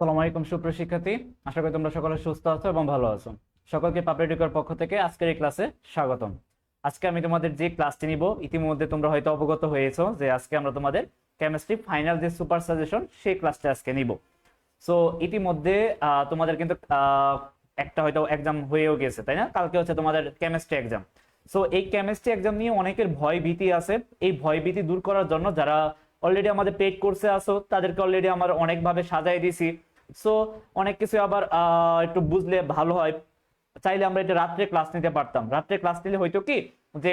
আসসালামু আলাইকুম সুপ্রিয় শিক্ষার্থী, আশা করি তোমরা সকলে সুস্থ আছো এবং ভালো আছো। সকলকে পাপড়িটিকার পক্ষ থেকে আজকের এই ক্লাসে স্বাগতম। আজকে আমি তোমাদের যে ক্লাসটি নিব, ইতিমধ্যে তোমরা হয়তো অবগত হয়েছো যে আজকে আমরা তোমাদের কেমিস্ট্রি ফাইনাল যে সুপার সাজেশন সেই ক্লাসটা আজকে নিব। সো ইতিমধ্যে তোমাদের কিন্তু একটা হয়তো এক্সাম হয়েও গেছে, তাই না? কালকে হচ্ছে তোমাদের কেমিস্ট্রি এক্সাম। সো এই কেমিস্ট্রি এক্সাম নিয়ে অনেকের ভয় ভীতি আছে। এই ভয় ভীতি দূর করার জন্য যারা অলরেডি আমাদের পেইড কোর্সে আসো তাদেরকে অলরেডি আমরা অনেকভাবে সাজাই দিছি। সো অনেক কিছু আবার একটু বুঝলে ভালো হয়। চাইলে আমরা এটা রাত্রে ক্লাস নিতে পারতাম। রাত্রে ক্লাস নিলে হয়তো কি যে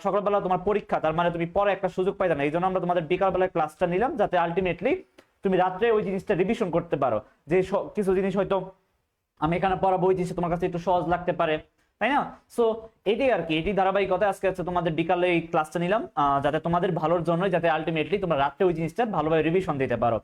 সকালবেলা তোমার পরীক্ষা, তার মানে তুমি পরে একটা সুযোগ পাইতে না। এই জন্য আমরা তোমাদের বিকালবেলায় ক্লাসটা নিলাম, যাতে আলটিমেটলি তুমি রাত্রে ওই জিনিসটা রিভিশন করতে পারো। যে কিছু জিনিস হয়তো আমি এখানে পড়াবো, ওই জিনিসটা তোমার কাছে একটু সহজ লাগতে পারে, তাই না? সো এটাই আর কি, এটি ধারাবাহিকতা। আজকে হচ্ছে তোমাদের বিকালে এই ক্লাসটা নিলাম, যাতে তোমাদের ভালোর জন্য, যাতে আলটিমেটলি তোমরা রাত্রে ওই জিনিসটা ভালোভাবে রিভিশন দিতে পারো।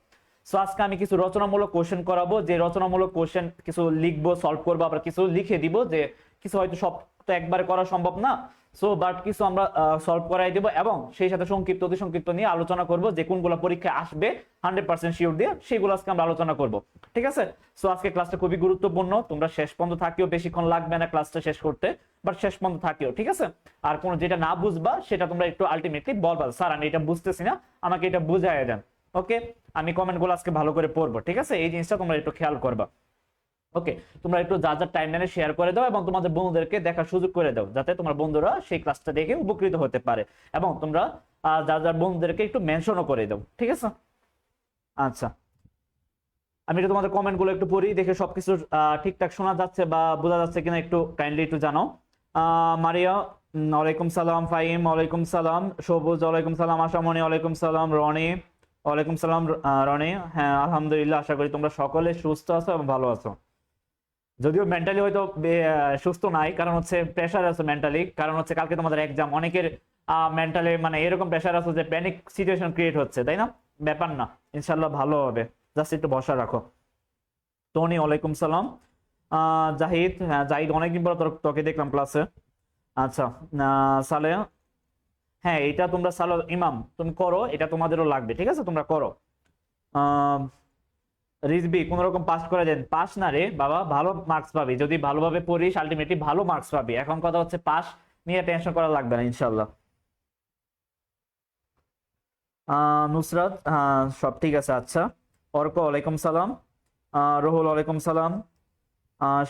সো আজকে আমি কিছু রচনামূলক কোশ্চেন করাবো, যে রচনামূলক কোশ্চেন কিছু লিখবো, সলভ করবো, আবার কিছু লিখে দিব। যে কিছু হয়তো সব তো একবারে করা সম্ভব না, সো বাট কিছু আমরা সলভ করাই দেবো, এবং সেই সাথে সংক্ষিপ্ত অতি সংক্ষিপ্ত নিয়ে আলোচনা করব, যে কোনগুলো পরীক্ষায় আসবে 100% শিওর দিয়ে, সেগুলো আজকে আমরা আলোচনা করব। ঠিক আছে? সো আজকে ক্লাসটা খুবই গুরুত্বপূর্ণ, তোমরা শেষ পর্যন্ত থাকিও, বেশিক্ষণ লাগবে না ক্লাসটা শেষ করতে, বাট শেষ পর্যন্ত থাকিও, ঠিক আছে? আর কোনো যেটা না বুঝবা সেটা তোমরা একটু আলটিমেটলি বলবা, স্যার আমি এটা বুঝতেছি না, আমাকে এটা বুঝাইয়া দেন। ওকে, আমি কমেন্টগুলো আজকে ভালো করে পড়বো, ঠিক আছে? এই জিনিসটা তোমরা একটু খেয়াল করবা। ওকে, তোমরা একটু যা যা টাইমলাইনে শেয়ার করে দাও, এবং তোমাদের বন্ধুদেরকে দেখার সুযোগ করে দাও, যাতে তোমার বন্ধুরা সেই ক্লাসটা দেখে উপকৃত হতে পারে। এবং তোমরা যা যা বন্ধুদেরকে একটু মেনশনও করে দাও, ঠিক আছে? আচ্ছা, আমি একটু তোমাদের কমেন্ট গুলো একটু পড়ি, দেখে সবকিছু ঠিকঠাক শোনা যাচ্ছে বা বোঝা যাচ্ছে কিনা একটু কাইন্ডলি একটু জানাও। মারিয়া, ওয়ালাইকুম সালাম। ফাহিম, ওয়ালাইকুম সালাম। সবুজ, ওয়ালাইকুম সালাম। আশামণি, ওয়ালাইকুম সালাম। রনি, ওয়ালাইকুম সালাম। রনি, হ্যাঁ আলহামদুলিল্লাহ, আশা করি তোমরা সকলে সুস্থ আছো এবং ভালো আছো। যদিও মেন্টালি হয়তো সুস্থ নাই, কারণ হচ্ছে প্রেশার আছে মেন্টালি, কারণ হচ্ছে কালকে তোমাদের এক্সাম। অনেকের মেন্টালি মানে এরকম প্রেশার আছে যে প্যানিক সিচুয়েশন ক্রিয়েট হচ্ছে, তাই না? ব্যাপার না, ইনশাল্লাহ ভালো হবে, জাস্ট একটু ভরসা রাখো। টনি, ওয়ালাইকুম সালাম। জাহিদ, হ্যাঁ জাহিদ, অনেকদিন পর তোকে দেখলাম ক্লাসে। আচ্ছা, সালে, হ্যাঁ এটা তোমরা সালো ইমাম তুমি করো, এটা তোমাদেরও লাগবে, ঠিক আছে? তোমরা করো। আহ রিজবি, কোন রকম পাস করে দেন। পাস না রে বাবা, ভালো মার্কস পাবি যদি ভালোভাবে পড়িস, আলটিমেটলি ভালো মার্কস পাবি। এখন কথা হচ্ছে পাস নিয়ে টেনশন করা লাগবে না ইনশাল্লাহ। নুসরাত, সব ঠিক আছে। আচ্ছা, অর্ক, ওয়ালাইকুম সালাম। রহুল, ওয়ালাইকুম সালাম।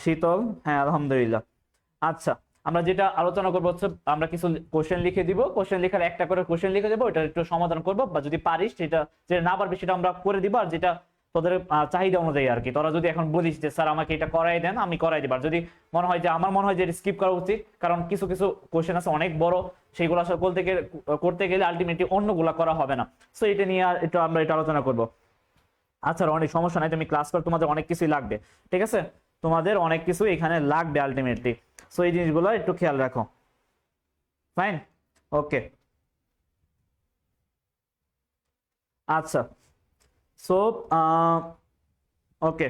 শীতল, হ্যাঁ আলহামদুলিল্লাহ। আচ্ছা, আমরা যেটা আলোচনা করবো হচ্ছে, আমরা কিছু কোশ্চেন লিখে দিব, কোশ্চেন লেখার একটা করে কোশ্চেন লিখে দেবো, এটা একটু সমাধান করবো, বা যদি পারিস সেটা, যেটা না পারবি সেটা আমরা করে দিব। আর যেটা তোদের চাহিদা অনুযায়ী আর কি, তোরা যদি এখন বলিস যে স্যার আমাকে এটা করাই দেন, আমি করাই দিব। আর যদি মনে হয় যে, আমার মনে হয় যে স্কিপ করা উচিত, কারণ কিছু কিছু কোশ্চেন আছে অনেক বড়, সেইগুলো আসলে করতে গেলে আলটিমেটলি অন্যগুলা করা হবে না। সো এটা নিয়ে আর একটু আমরা এটা আলোচনা করবো। আচ্ছা অনেক সমস্যা নাই, তুমি ক্লাস কর, তোমাদের অনেক কিছুই লাগবে, ঠিক আছে? তোমাদের অনেক কিছু এখানে লাগবে আলটিমেটলি। সো এই জিনিসগুলো একটু খেয়াল রাখো। ফাইন, ওকে। আচ্ছা, সো ওকে,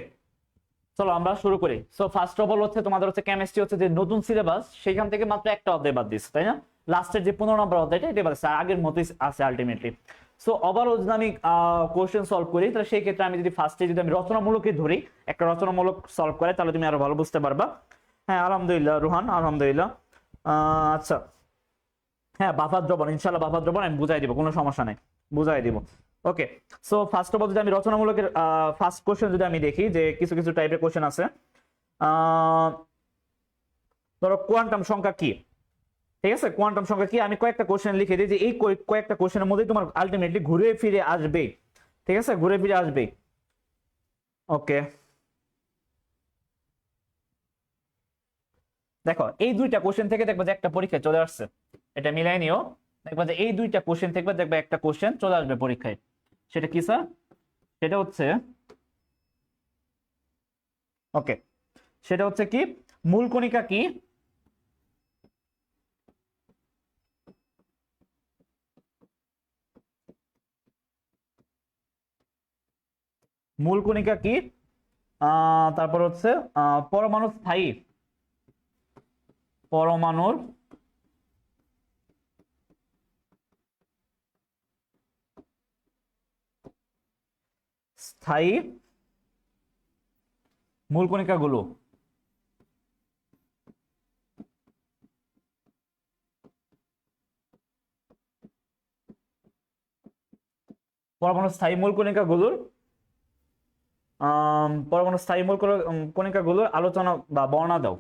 চলো আমরা শুরু করি। সো ফার্স্ট অফ অল হচ্ছে তোমাদের হচ্ছে কেমিস্ট্রি হচ্ছে যে নতুন সিলেবাস, সেখান থেকে মাত্র একটা অধ্যায় বাদ দিচ্ছে, তাই না? লাস্টের যে 15 নম্বর অধ্যায়টা, এটা বাদ দিচ্ছে, আর আগের মতোই আছে আলটিমেটলি। সো ওভারঅল যদি আমি কোশ্চেন সলভ করি, তাহলে সেই ক্ষেত্রে আমি যদি ফার্স্টে যদি আমি রচনামূলকই ধরি, একটা রচনামূলক সলভ করে, তাহলে তুমি আরো ভালো বুঝতে পারবা। হ্যাঁ আলহামদুলিল্লাহ রুহান, আলহামদুলিল্লাহ। আচ্ছা, হ্যাঁ বাফার দ্রবণ, ইনশাল্লাহ বাফার দ্রবণ আমি বুঝাই দিব, কোনো সমস্যা নেই, বুঝাই দিব। ওকে, সো ফার্স্ট অফ অল যদি আমি রচনামূলকের ফার্স্ট কোশ্চেন যদি আমি দেখি, যে কিছু কিছু টাইপের কোশ্চেন আছে। আহ ধরো কোয়ান্টাম সংখ্যা কি, ঠিক আছে? কোয়ান্টাম সংখ্যা কি, আমি কয়েকটা কোশ্চেন লিখে দিই, যে এই কয়েকটা কোশ্চেনের মধ্যে তোমার আলটিমেটলি ঘুরে ফিরে আসবে, ঠিক আছে? ঘুরে ফিরে আসবে। ওকে, দেখো এই দুইটা কোশ্চেন থেকে দেখবে যে একটা পরীক্ষায় চলে আসছে, এটা মিলাই নিও। দেখবা যে এই দুইটা কোশ্চেন থেকে দেখবে একটা কোশ্চেন চলে আসবে পরীক্ষায়। সেটা কি স্যার? সেটা হচ্ছে, ওকে, সেটা হচ্ছে কি, মূল কণিকা কি? মূল কণিকা কি? তারপর হচ্ছে পরমাণু স্থায়ী, পরমাণুর স্থায়ী মূল কণিকা গুলো পরমাণু স্থায়ী মূল কণিকা গুলোর পরমাণু স্থায়ী মূল কণিকা গুলোর আলোচনা বা বর্ণনা দাও।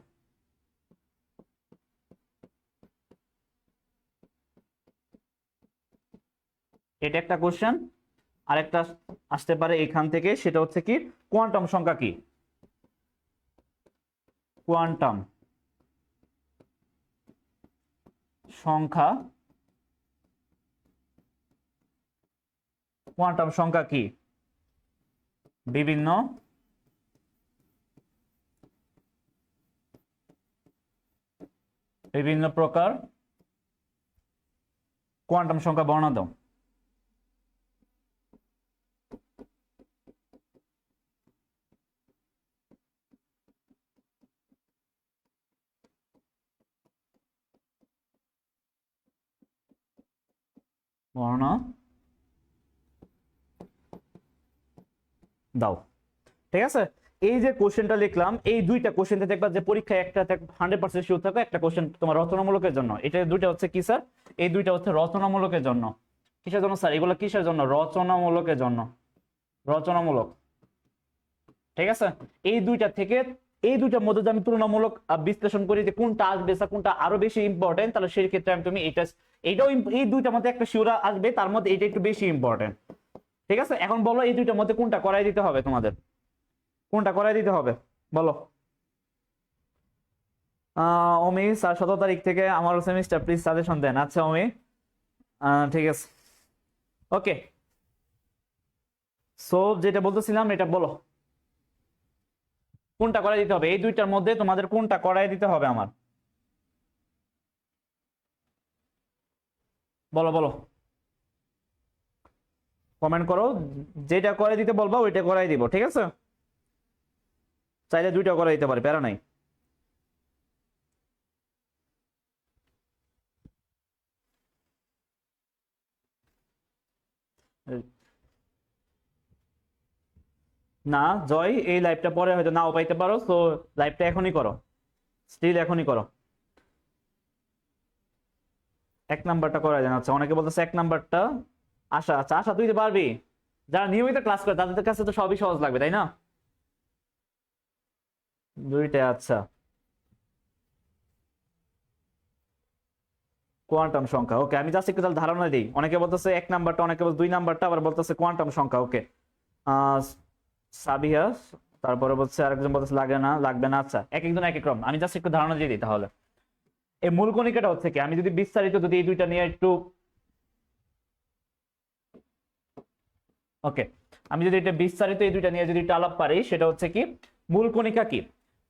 এটা একটা কোশ্চেন। আরেকটা আসতে পারে এখান থেকে, সেটা হচ্ছে কি কোয়ান্টাম সংখ্যা কি? কোয়ান্টাম সংখ্যা, কোয়ান্টাম সংখ্যা কি? বিভিন্ন বিভিন্ন প্রকার কোয়ান্টাম সংখ্যা বর্ণনা দাও। বর্ণনা দাও। ঠিক আছে, এই যে কোশ্চেনটা লিখলাম, এই দুইটা কোশ্চেনতে দেখবা যে পরীক্ষায় একটা 100% শিওর থাকে একটা কোশ্চেন তোমার রচনামূলকের জন্য। এটা দুইটা হচ্ছে কি স্যার? এই দুইটা হচ্ছে রচনামূলকের জন্য। কিসের জন্য স্যার এগুলো? কিসের জন্য? রচনামূলকের জন্য। রচনামূলক। ঠিক আছে, এই দুইটা থেকে এই দুইটার মধ্যে যদি আমি তুলনামূলক বিশ্লেষণ করি যে কোনটা আসবে স্যার, কোনটা আরো বেশি ইম্পর্টেন্ট, তাহলে সেই ক্ষেত্রে আমি তুমি এইটাও এই দুইটার মধ্যে একটা শিওর আসবে, তার মধ্যে এটা একটু বেশি ইম্পর্টেন্ট। ঠিক আছে, এখন বলো এই দুইটার মধ্যে কোনটা করাই দিতে হবে তোমাদের? কোনটা করাই দিতে হবে বলো? অমি স্যার 17 তারিখ থেকে আমার সেমিস্টার, প্লিজ সাজেশন দেন। আচ্ছা অমি, ঠিক আছে, ওকে। সো যেটা বলতেছিলাম এটা বলো, কোনটা করাই দিতে হবে? এই দুইটার মধ্যে তোমাদের কোনটা করাই দিতে হবে আমার? বলো বলো, কমেন্ট করো। যেটা করে দিতে বলবা ওইটা করাই দিব, ঠিক আছে? চাইলে দুইটা করাই দিতে পারে, প্যারা নাই। না জয়, এই লাইভটা পরে হয়তো নাও পাইতে পারো, তো লাইভটা এখনই করো, স্টিল এখনই করো। এক নাম্বারটা করা যায় না? আচ্ছা, অনেকে বলতেছে এক নাম্বারটা। আশা, আচ্ছা আশা তুই তো পারবি, যারা নিয়মিত ক্লাস করে তাদের কাছে তো সবই সহজ লাগবে, তাই না? দুইটা, আচ্ছা। কোয়ান্টাম সংখ্যা, ওকে। আমি জাস্ট একটু তাহলে ধারণা দিই। অনেকে বলতেছে এক নাম্বারটা, অনেকে বলছে দুই নাম্বারটা, আবার বলতেছে কোয়ান্টাম সংখ্যা, ওকে। সাবিহা, তারপরে বলছে আরেকজন বলতেছে লাগে না, লাগবে না। আচ্ছা, এক একজন এক এক রকম, আমি জাস্ট একটু ধারণা দিয়ে দিই তাহলে। এই মূল কণিকাটা হচ্ছে কি, আমি যদি বিস্তারিত যদি এই দুইটা নিয়ে একটু, ওকে, আমি যদি এটা বিস্তারিত এই দুইটা নিয়ে যদি একটু আলাপ পারি, সেটা হচ্ছে কি মূল কণিকা কি?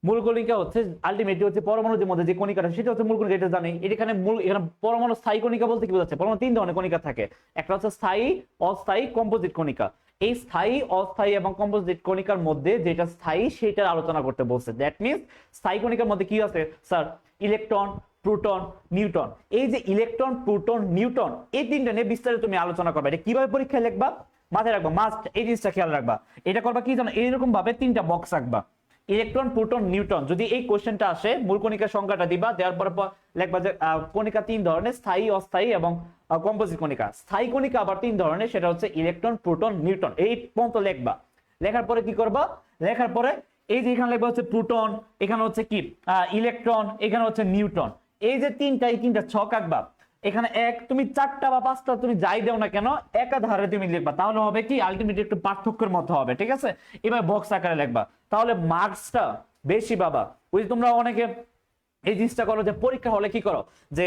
মূল কণিকা হচ্ছে আলটিমেটলি হচ্ছে পরমাণুর মধ্যে যে কণিকাটা, সেটা হচ্ছে মূল কণিকা, এটা জানি। এখানে মূল, এখানে পরমাণু স্থায়ী কণিকা বলতে কি বোঝাচ্ছে? পরমাণু তিন ধরনের কণিকা থাকে, একটা হচ্ছে স্থায়ী, অস্থায়ী, কম্পোজিট কণিকা। এই স্থায়ী, অস্থায়ী এবং কম্পোজিট কণিকার মধ্যে যেটা স্থায়ী সেটার আলোচনা করতে বলছে। দ্যাট মিনস স্থায়ী কণিকার মধ্যে কি আছে স্যার? Electron, proton, neutron. এই যে ইলেকট্রন, প্রোটন, নিউট্রন, এই তিনটা নিয়ে বিস্তারিত তুমি আলোচনা করবে। এটা কিভাবে পরীক্ষায় লিখবা মাথায় রাখবা, মাস্ট এই জিনিসটা খেয়াল রাখবা। এটা করবা কি জানো, এইরকম ভাবে তিনটা বক্স রাখবা, ইলেকট্রন, প্রোটন, নিউট্রন। যদি এই কোশ্চেনটা আসে, মূল কণিকার সংখ্যাটা দিবা, দেওয়ার পর লিখবা যে কণিকা তিন ধরনের, স্থায়ী, অস্থায়ী এবং কম্পোজিট কণিকা। স্থায়ী কণিকা আবার তিন ধরনের, সেটা হচ্ছে ইলেকট্রন, প্রোটন, নিউট্রন। এই পর্যন্ত লিখবা। লেখার পরে কি করবা? লেখার পরে এই যে এখানে লিখবা হচ্ছে প্রোটন, এখানে হচ্ছে কি ইলেকট্রন, এখানে হচ্ছে নিউট্রন। এই যে এই তিনটা ছক আঁকবা। এখানে এক, তুমি চারটা বা পাঁচটা তুমি যাই দাও না কেন, একাধারে তুমি লিখবা, তাহলে হবে কি আলটিমেটলি একটু পার্থক্যের মধ্যে হবে, ঠিক আছে? এবার বক্স আকারে লিখবা, তাহলে মার্কসটা বেশি পাবা। ওই যে তোমরা অনেকে এই জিনিসটা করো যে পরীক্ষা হলে কি করো যে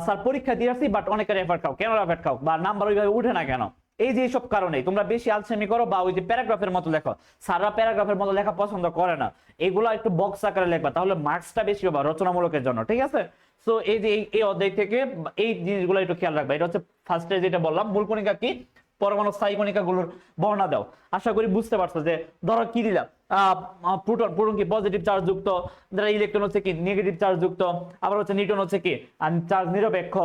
স্যার পরীক্ষা দিয়ে আসছি বাট অনেকে রেফার খাও, কেন রেফার খাও বা নাম্বার ওইভাবে উঠে না কেন? এই যে এইসব কারণেই তোমরা বেশি আলসেমি করো, বা ওই যে প্যারাগ্রাফের মতো লেখো। স্যাররা প্যারাগ্রাফের মতো লেখা পছন্দ করে না, এগুলো একটু বক্স আকারে লেখবা, তাহলে মার্কসটা বেশি পাবা রচনামূলকের জন্য, ঠিক আছে? সো এই যে এই অধ্যায় থেকে এই জিনিসগুলো একটু খেয়াল রাখবা। এটা হচ্ছে ফার্স্টে যেটা বললাম, মূল কণিকা কি, পরমাণু স্থায়ী কণিকাগুলোর বর্ণনা দাও। আশা করি বুঝতে পারছো যে ধরো কি দিলাম, প্রোটন প্রোটন কি পজিটিভ চার্জ যুক্ত, ইলেকট্রন হচ্ছে কি নেগেটিভ চার্জ যুক্ত, আবার হচ্ছে নিউট্রন হচ্ছে কি চার্জ নিরপেক্ষ,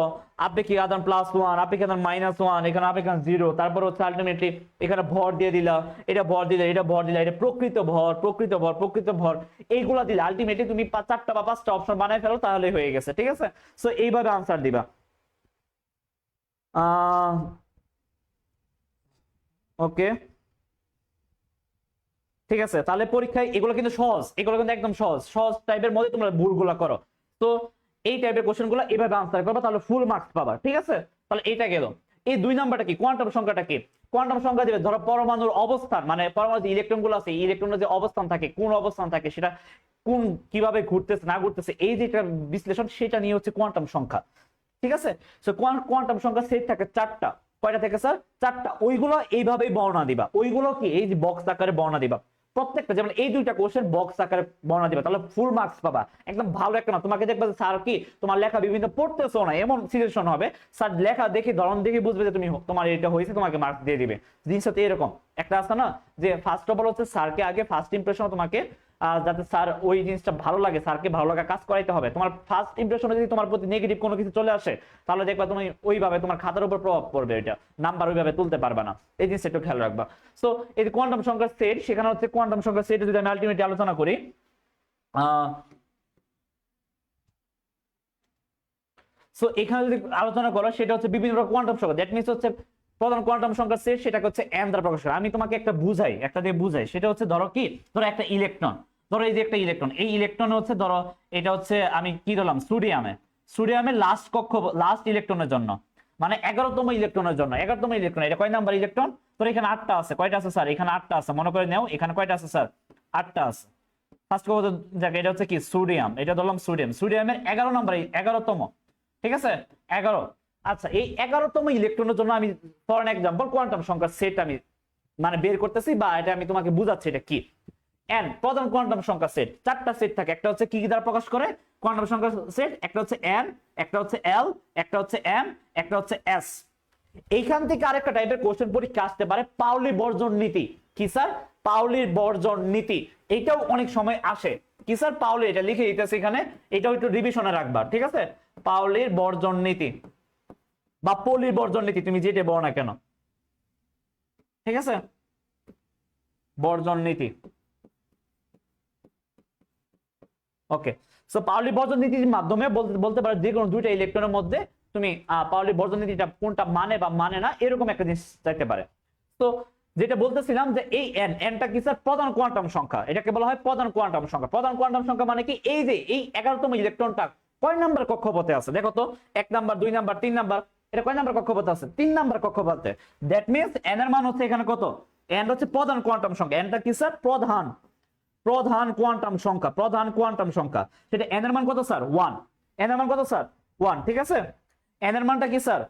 আপেক্ষিক আধান +1, আপেক্ষিক আধান -1, এখানে আপেক্ষিক আধান 0, তারপর হচ্ছে আলটিমেটলি এখানে ভর দিয়ে দিলা, এটা ভর দিলে এটা ভর দিলা, এটা প্রকৃত ভর প্রকৃত ভর প্রকৃত ভর, এইগুলা দিলে আলটিমেটলি তুমি 4টা বা 5টা অপশন বানাই ফেলো, তাহলে হয়ে গেছে। ঠিক আছে, সো এইভাবে আনসার দিবা। ওকে, ঠিক আছে, তাহলে পরীক্ষায় এগুলো কিন্তু সহজ, এগুলো কিন্তু একদম সহজ সহজ টাইপের মধ্যে তোমরা ভুলগুলো করো। তো এই টাইপের কোশ্চেনগুলো এভাবে আনসার করবা, তাহলে ফুল মার্কস পাবা। ঠিক আছে, তাহলে এইটা গেল। এই 2 নাম্বারটা কি, কোয়ান্টাম সংখ্যাটা কি? কোয়ান্টাম সংখ্যা দিবে ধরো পরমাণুর অবস্থান, মানে পরমাণুর যে ইলেকট্রন গুলো আছে, ইলেকট্রনের যে অবস্থান থাকে, কোন অবস্থান থাকে, সেটা কোন কিভাবে ঘুরতেছে না ঘুরতেছে, এই যে বিশ্লেষণ, সেটা নিয়ে হচ্ছে কোয়ান্টাম সংখ্যা। ঠিক আছে, সো কোয়ান্টাম সংখ্যা সেট থাকে 4টা। কয়টা থেকে স্যার? 4টা। ওইগুলো এইভাবেই বর্ণনা দিবা, ওইগুলো কি এই যে বক্স আকারে বর্ণনা দিবা প্রত্যেকটা, যেমন এই 2টা কোশ্চেন বক্স আকারে বর্ণনা দিবা, তাহলে ফুল মার্কস পাবা। একদম ভালো একটা না, তোমাকে দেখবে যে স্যার কি তোমার লেখা বিভিন্ন পড়তেছো না, এমন সিচুয়েশন হবে স্যার লেখা দেখে ধরন দেখে বুঝবে যে তুমি তোমার এটা হয়েছে, তোমাকে মার্কস দিয়ে দিবে। জিনিসটা তো এরকম একটা আছে না, যে ফার্স্ট অফ অল হচ্ছে স্যারকে আগে ফার্স্ট ইমপ্রেশন তোমাকে যাতে স্যার ওই জিনিসটা ভালো লাগে, স্যারকে ভালো লাগা কাজ করাইতে হবে। তোমার ফার্স্ট ইমপ্রেশনে যদি তোমার প্রতি নেগেটিভ কোনো কিছু চলে আসে, তাহলে দেখবা তুমি ওইভাবে তোমার খাতার উপর প্রভাব পড়বে, এটা নাম্বার ওইভাবে তুলতে পারবে না। এই জিনিসটা একটু খেয়াল রাখবা। সো এই কোয়ান্টাম সংখ্যার সেট, সেখানে হচ্ছে কোয়ান্টাম সংখ্যার সেট যদি আমি আলটিমেটলি আলোচনা করি, সো এখানে যদি আলোচনা করো, সেটা হচ্ছে বিভিন্ন রকম কোয়ান্টাম সংখ্যা, দ্যাট মিন্স হচ্ছে প্রধান কোয়ান্টাম সংখ্যার সেট, সেটাকে হচ্ছে n দ্বারা প্রকাশ করে। আমি তোমাকে একটা বুঝাই, একটা দিয়ে বুঝাই, সেটা হচ্ছে ধরো কি, ধরো একটা ইলেকট্রন, ধরো এই যে একটা ইলেকট্রন, এই ইলেকট্রন হচ্ছে ধরো এটা হচ্ছে আমি কি ধরলাম সোডিয়ামের লাস্ট কক্ষ, লাস্ট ইলেকট্রনের জন্য, মানে 11তম ইলেকট্রনের জন্য, 11তম ইলেকট্রন, এটা কয় নাম্বার ইলেকট্রন? তোর এখানে 8টা আছে, কয়টা আছে স্যার? এখানে 8টা আছে, মনে করে নাও এখানে কয়টা আছে স্যার? 8টা আছে। ফার্স্ট কক্ষ জায়গা, এটা হচ্ছে কি সোডিয়াম, এটা ধরলাম সোডিয়ামের 11 নাম্বার, 11তম। ঠিক আছে, 11। আচ্ছা, এই 11তম ইলেকট্রনের জন্য আমি ফর এন এক্সাম্পল কোয়ান্টাম সংখ্যার সেট আমি মানে বের করতেছি, বা এটা আমি তোমাকে বুঝাচ্ছি এটা কি। n প্রধান কোয়ান্টাম সংখ্যা সেট, 4টা সেট থাকে। একটা হচ্ছে কি দ্বারা প্রকাশ করে কোয়ান্টাম সংখ্যা সেট? একটা হচ্ছে n, একটা হচ্ছে l, একটা হচ্ছে m, একটা হচ্ছে s। এইখান থেকে আরেকটা টাইপের কোশ্চেন পরীক্ষা আসতে পারে, পাউলি বর্জন নীতি। কি স্যার? পাউলির বর্জন নীতি, এটাও অনেক সময় আসে। কি স্যার? পাউলি, এটা লিখে দিতেছে এখানে, এটাও একটু রিভিশনে রাখবা। ঠিক আছে, পাউলির বর্জন নীতি বা পলির বর্জন নীতি, তুমি যেটা বলো না কেন। ঠিক আছে, বর্জন নীতি। ওকে, সো পাউলি বর্জন নীতির মাধ্যমে বলতে পারো যে কোনো 2টা ইলেকট্রনের মধ্যে তুমি পাউলি বর্জন নীতিটা কোনটা মানে বা মানে না, এরকম একটা জিনিস চাইতে পারে। তো যেটা বলতেছিলাম যে এই nটা কি স্যার? প্রধান কোয়ান্টাম সংখ্যা, এটাকে বলা হয় প্রধান কোয়ান্টাম সংখ্যা। প্রধান কোয়ান্টাম সংখ্যা মানে কি, এই যে এই 11তম ইলেকট্রনটা কয় নাম্বার কক্ষপথে আছে? দেখো তো, 1 নাম্বার, 2 নাম্বার, 3 নাম্বার, এটা কয় নাম্বার কক্ষপথে আছে? 3 নাম্বার কক্ষপথে। দ্যাট মিন্স n এর মান হচ্ছে এখানে কত? n হচ্ছে প্রধান কোয়ান্টাম সংখ্যা। nটা কি স্যার? প্রধান কোয়ান্টাম সংখ্যা, প্রধান কোয়ান্টাম সংখ্যা। সেটা n এর মান কত স্যার? 1। n এর মান কত স্যার? 1। ঠিক আছে, n এর মানটা কি স্যার?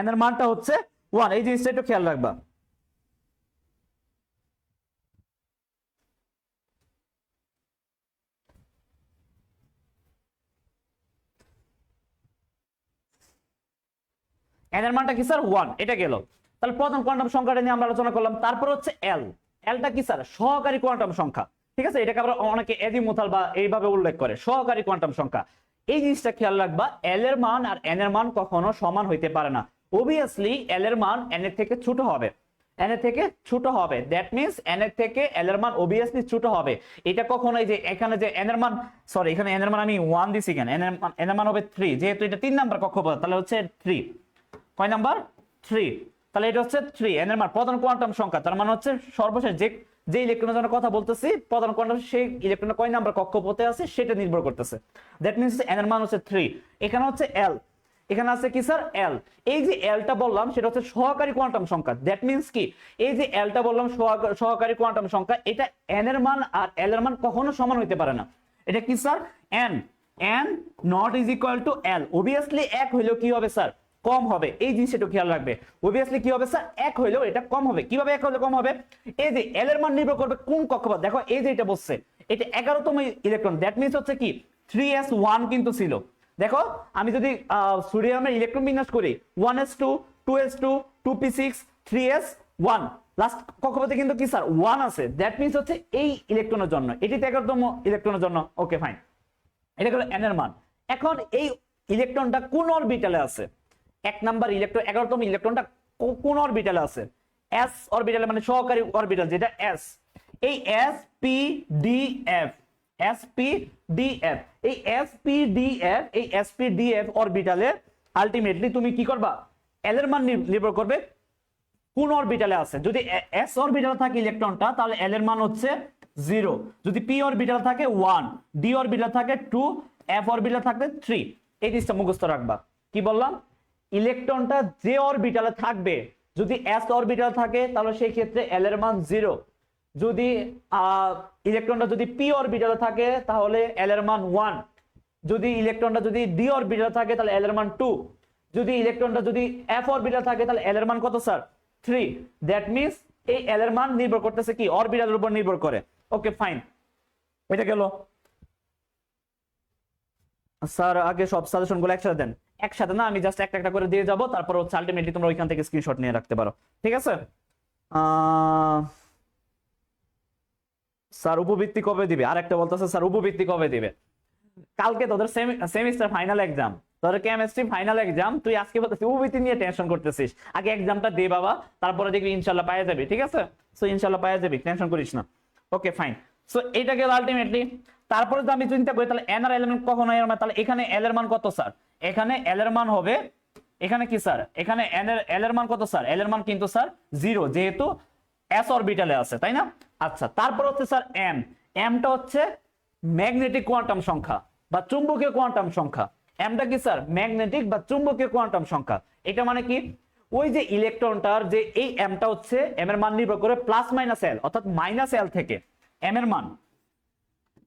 n এর মানটা হচ্ছে 1। এই জিনিসটা একটু খেয়াল রাখবা। n এর মানটা কি স্যার? 1। এটা গেল। তাহলে প্রধান কোয়ান্টাম সংখ্যাটা নিয়ে আমরা আলোচনা করলাম। তারপর হচ্ছে l। lটা কি স্যার? সহকারী কোয়ান্টাম সংখ্যা। ঠিক আছে, এটাকে আবার অনেকে এজিমুথাল বা এইভাবে উল্লেখ করে, সহকারী কোয়ান্টাম সংখ্যা। এই জিনিসটা খেয়াল রাখবা, l এর মান আর n এর মান কখনো সমান হইতে পারে না। অবভিয়াসলি l এর মান n এর থেকে ছোট হবে, n এর থেকে ছোট হবে। দ্যাট মিন্স n এর থেকে l এর মান অবভিয়াসলি ছোট হবে। এটা কখনো এই যে এখানে যে n এর মান, সরি এখানে n এর মান আমি 1 দিছি কেন? n এর মান হবে 3, যেহেতু এটা 3 নাম্বার কক্ষপথ, তাহলে হচ্ছে 3। কয় নাম্বার? 3। তাহলে এটা হচ্ছে 3, n এর মান প্রধান কোয়ান্টাম সংখ্যা, তার মানে হচ্ছে সর্বশেষ যে ইলেকট্রনের জন্য কথা বলতেছি, প্রধান কোয়ান্টাম, সেই ইলেকট্রনের কয় নাম্বার কক্ষপথে আছে সেটা নির্ভর করতেছে। দ্যাট মিন্স n এর মান হচ্ছে 3। এখানে হচ্ছে l, এখানে আছে কি স্যার? l। এই যে lটা বললাম সেটা হচ্ছে সহকারী কোয়ান্টাম সংখ্যা। দ্যাট মিন্স কি, এই যে lটা বললাম সহকারী কোয়ান্টাম সংখ্যা, এটা n এর মান আর l এর মান কখনো সমান হইতে পারে না। এটা কি sir? n not is equal two l। Obviously 1 হইলেও কি হবে স্যার? কম হবে। এই জিনিসটা একটু খেয়াল রাখবে। অবভিয়াসলি কি হবে স্যার? 1 হইলেও এটা কম হবে। কিভাবে 1 হলে কম হবে? এই যে l এর মান নির্ভর করবে কোন কক্ষপথ। দেখো এই যে এটা বলছে, এটা 11তম ইলেকট্রন। দ্যাট মিন্স হচ্ছে কি 3s1 কিন্তু ছিল। দেখো আমি যদি সোডিয়ামের ইলেকট্রন বিন্যাস করি 1s2, 2s2, 2p6 3s 1 last কক্ষপথে কিন্তু কি স্যার 1 আছে, দ্যাট মিন্স হচ্ছে এই ইলেকট্রনের জন্য, এটিতে 11তম ইলেকট্রনের জন্য। ওকে ফাইন, এটা হলো n এর মান। এখন এই ইলেকট্রনটা কোন অরবিটালে আছে? এক নাম্বার ইলেকট্রন 11তম ইলেকট্রনটা কোন অরবিটালে আছে? s অরবিটালে, মানে সহকারী অরবিটাল যেটা s। এই s p d f sp-df, এই sp-df, এই sp-df অরবিটালে আলটিমেটলি তুমি কি করবা? l এর মান নির্ভর করবে কোন অরবিটালে আছে। যদি s অরবিটালে থাকে ইলেকট্রনটা, তাহলে l এর মান হচ্ছে 0। যদি p অরবিটালে থাকে 1, d অরবিটালে থাকে 2, f অরবিটালে থাকে 3। এই জিনিসটা মুখস্থ রাখবা। কি বললাম? ইলেকট্রনটা যে অরবিটালে থাকবে, যদি s অরবিটালে থাকে তাহলে সেই ক্ষেত্রে l এর মান 0। যদি ইলেকট্রনটা যদি p অরবিটালে থাকে তাহলে l এর মান 1। যদি ইলেকট্রনটা যদি d অরবিটালে থাকে তাহলে l এর মান 2। যদি ইলেকট্রনটা যদি f অরবিটালে থাকে তাহলে l এর মান কত স্যার? 3। দ্যাট মিন্স এই l এর মান নির্ভর করতেছে কি? অরবিটালের উপর নির্ভর করে। ওকে ফাইন, এটা গেল। স্যার আগে সব সাজেশনগুলো একসাথে দেন। একসাথে না, আমি জাস্ট একটা একটা করে দিয়ে যাব, তারপর হচ্ছে আলটিমেটলি তোমরা ওইখান থেকে স্ক্রিনশট নিয়ে রাখতে পারো, ঠিক আছে? স্যার উপবৃত্তি কবে দিবে? আরেকটা বলতেছে স্যার উপবৃত্তি কবে দিবে? কালকে তোদের সেমিস্টার ফাইনাল এক্সাম, তোদের কেমিস্ট্রি ফাইনাল এক্সাম, তুই আজকে বলতেছিস উপবৃত্তি নিয়ে টেনশন করতেছিস। আগে এক্সামটা দে বাবা, তারপরে দেখবি ইনশাআল্লাহ পাওয়া যাবে, ঠিক আছে? সো ইনশাআল্লাহ পাওয়া যাবে, টেনশন করিস না। ওকে ফাইন, সো এইটা গেল আলটিমেটলি। তারপরে তো আমি চিন্তা করি তাহলে n আর l এর মান কখন হয়? তাহলে এখানে l এর মান কত স্যার? এখানে l এর মান হবে, এখানে কি স্যার? এখানে l এর মান কত স্যার? l এর মান কিন্তু স্যার 0, যেহেতু s অরবিটালে আছে, তাই না? আচ্ছা, তারপর হচ্ছে স্যার m, টা হচ্ছে ম্যাগনেটিক কোয়ান্টাম সংখ্যা বা চুম্বকীয় কোয়ান্টাম সংখ্যা। এমটা কি স্যার? ম্যাগনেটিক বা চুম্বকীয় কোয়ান্টাম সংখ্যা। এটা মানে কি? ওই যে ইলেকট্রনটার যে এই এমটা হচ্ছে, এম এর মান নির্ভর করে প্লাস মাইনাস এল, অর্থাৎ মাইনাস এল থেকে এম এর মান,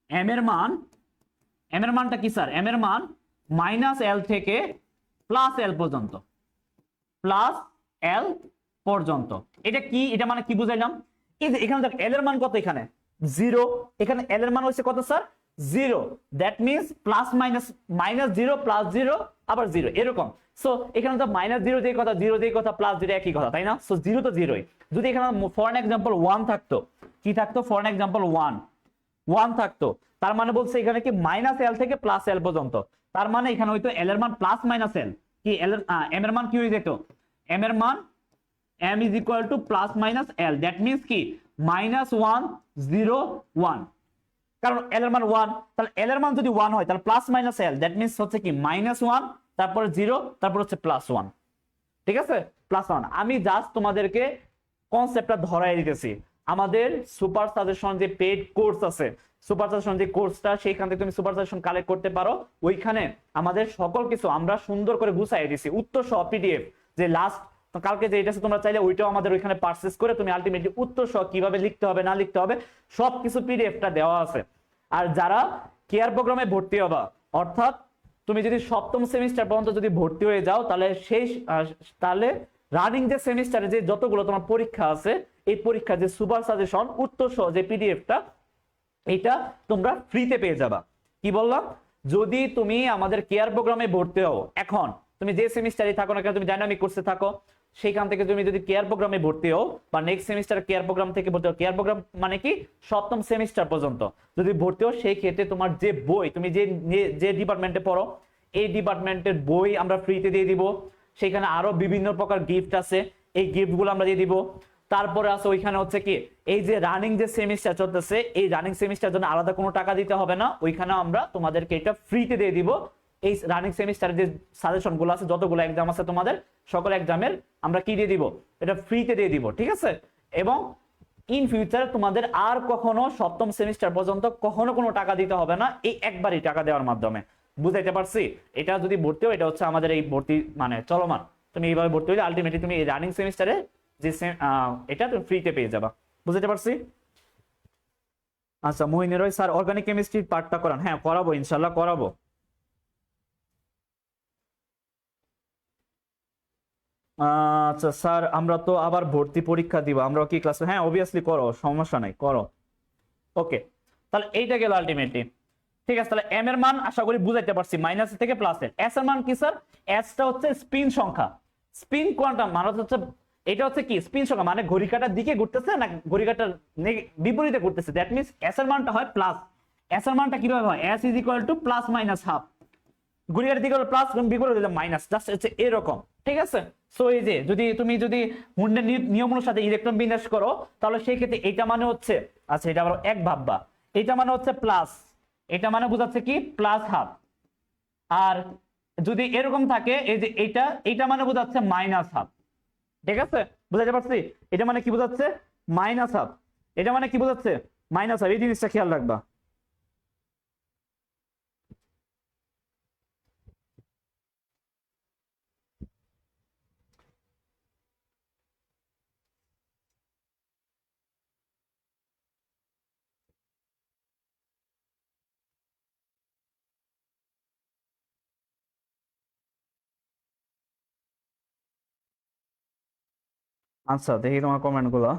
এম এর মানটা কি স্যার? এম এর মান মাইনাস এল থেকে প্লাস এল পর্যন্ত, প্লাস এল পর্যন্ত। এটা কি? এটা মানে কি বুঝাইলাম? এই যে এখানে দেখ এল এর মান কত? এখানে 0, এখানে এল এর মান হচ্ছে কত sir? 0। That means plus minus, minus 0 plus 0 আবার 0, এরকম। সো এখানে তো মাইনাস 0 যেই কথা, 0 যেই কথা, প্লাস 0 একই কথা, তাই না? সো 0 তো 0ই। যদি এখানে ফর এন এক্সাম্পল 1 থাকতো, কি থাকতো? ফর এন এক্সাম্পল 1 থাকতো, তার মানে বলছে এখানে কি মাইনাস এল থেকে প্লাস এল পর্যন্ত। তার মানে এখানে হয়তো এল এর মান প্লাস মাইনাস এল, কি এল এম এর মান কি হয়ে যেত? এম এর মান m is equal to plus minus l, that means কি minus 1 0 1, কারণ l এর মান 1, তাহলে l এর মান যদি 1 হয় তাহলে plus minus l, that means হচ্ছে কি minus 1, তারপর 0, তারপর হচ্ছে প্লাস 1, ঠিক আছে? প্লাস 1। আমি জাস্ট তোমাদেরকে কনসেপ্টটা ধরাই দিতেছি। আমাদের সুপার সাজেশন যে পেড কোর্স আছে, সুপার সাজেশন যে কোর্সটা, সেইখান থেকে তুমি সুপার সাজেশন কালেক্ট করতে পারো। ওইখানে আমাদের সকল কিছু আমরা সুন্দর করে গুছাই দিছি, উত্তর সহ পিডিএফ। যে লাস্ট কালকে যে এটা তোমরা চাইলে ওইটাও আমাদের ওইখানে পারচেজ করে তুমি আলটিমেটলি উত্তর সহ কিভাবে লিখতে হবে না লিখতে হবে সবকিছু পিডিএফটা দেওয়া আছে। আর যারা কেয়ার প্রোগ্রামে ভর্তি হবা, অর্থাৎ তুমি যদি সপ্তম সেমিস্টার পর্যন্ত যদি ভর্তি হয়ে যাও, তাহলে রানিং যে সেমিস্টারে যে যতগুলো তোমার পরীক্ষা আছে, এই পরীক্ষা যে সুপার সাজেশন উত্তর সহ যে পিডিএফটা, এটা তোমরা ফ্রিতে পেয়ে যাবা। কি বললাম? যদি তুমি আমাদের কেয়ার প্রোগ্রামে ভর্তি হও, এখন তুমি যে সেমিস্টারে থাকো না কেন, তুমি ডাইনামিক কোর্সে থাকো, সেইখান থেকে তুমি যদি কেয়ার প্রোগ্রামে ভর্তি হও বা নেক্সট সেমিস্টার কেয়ার প্রোগ্রাম থেকে ভর্তি হও, কেয়ার প্রোগ্রাম মানে কি সপ্তম সেমিস্টার পর্যন্ত যদি ভর্তি হও, সেই ক্ষেত্রে তোমার যে বই, তুমি যে ডিপার্টমেন্টে পড়ো, এই ডিপার্টমেন্টের বই আমরা ফ্রিতে দিয়ে দিব। সেখানে আরো বিভিন্ন প্রকার গিফট আছে, এই গিফটগুলো আমরা দিয়ে দিব। তারপরে আছে ওইখানে হচ্ছে কি, এই যে রানিং যে সেমিস্টার চলতেছে, এই রানিং সেমিস্টার জন্য আলাদা কোনো টাকা দিতে হবে না, ওইখানে আমরা তোমাদেরকে এটা ফ্রিতে দিয়ে দিব। এই রানিং সেমিস্টারের যে সাজেশন গুলো আছে, যতগুলো এক্সাম আছে তোমাদের সকল এক্সামের আমরা কি দিয়ে দিব? এটা ফ্রিতে দিয়ে দিব, ঠিক আছে? এবং ইন ফিউচার তোমাদের আর কখনো সপ্তম সেমিস্টার পর্যন্ত কখনো কোনো টাকা দিতে হবে না, এই একবারই টাকা দেওয়ার মাধ্যমে। বুঝাইতে পারছি? এটা যদি ভর্তি হয়, এটা হচ্ছে আমাদের এই ভর্তি মানে চলমান, তুমি এইভাবে ভর্তি হলে আলটিমেটলি তুমি এই রানিং সেমিস্টারে যে এটা তুমি ফ্রিতে পেয়ে যাবা। বুঝতে পারছি? আচ্ছা মহিনের স্যার অর্গানিক কেমিস্ট্রির পার্টটা করান। হ্যাঁ করাবো, ইনশাল্লাহ করাবো। আচ্ছা স্যার আমরা তো আবার ভর্তি পরীক্ষা দিব, আমরা কি ক্লাসে? হ্যাঁ অবভিয়াসলি করো, সমস্যা নাই, করো। ওকে, তাহলে এইটা গেল আলটিমেটলি, ঠিক আছে? তাহলে এম এর মান আশা করি বুঝাইতে পারছি, মাইনাস থেকে প্লাস এর। এস এর মান কি স্যার? এস টা হচ্ছে স্পিন সংখ্যা, স্পিন কোয়ান্টাম মানে হচ্ছে এটা হচ্ছে কি স্পিন সংখ্যা, মানে ঘড়ি কাঁটার দিকে ঘুরতেছে না ঘড়ি কাঁটার বিপরীতে ঘুরতেছে, দ্যাট মিন্স এস এর মানটা হয় প্লাস। এস এর মানটা কিভাবে হয়, S is equal two plus minus half, ঘড়ি কাঁটার দিকে হলো প্লাস, বিপরীতে দিলে মাইনাস, জাস্ট হচ্ছে এরকম। ঠিক আছে, সো এই যে তুমি যদি হুন্ডের নিয়মগুলোর সাথে ইলেকট্রন বিন্যাস করো, তাহলে সেই ক্ষেত্রে এটা মানে হচ্ছে, আচ্ছা এটা আবার এক ভাববা, এটা মানে হচ্ছে প্লাস, এটা মানে বোঝাচ্ছে কি প্লাস হাফ। আর যদি এরকম থাকে এই যে এটা মানে বোঝাচ্ছে মাইনাস হাফ। ঠিক আছে, বুঝাতে পারছি? এটা মানে কি বোঝাচ্ছে, মাইনাস হাফ। এটা মানে কি বোঝাচ্ছে, মাইনাস হাফ। এই জিনিসটা খেয়াল রাখবা। আচ্ছা দেখি তোমার কমেন্ট গুলো।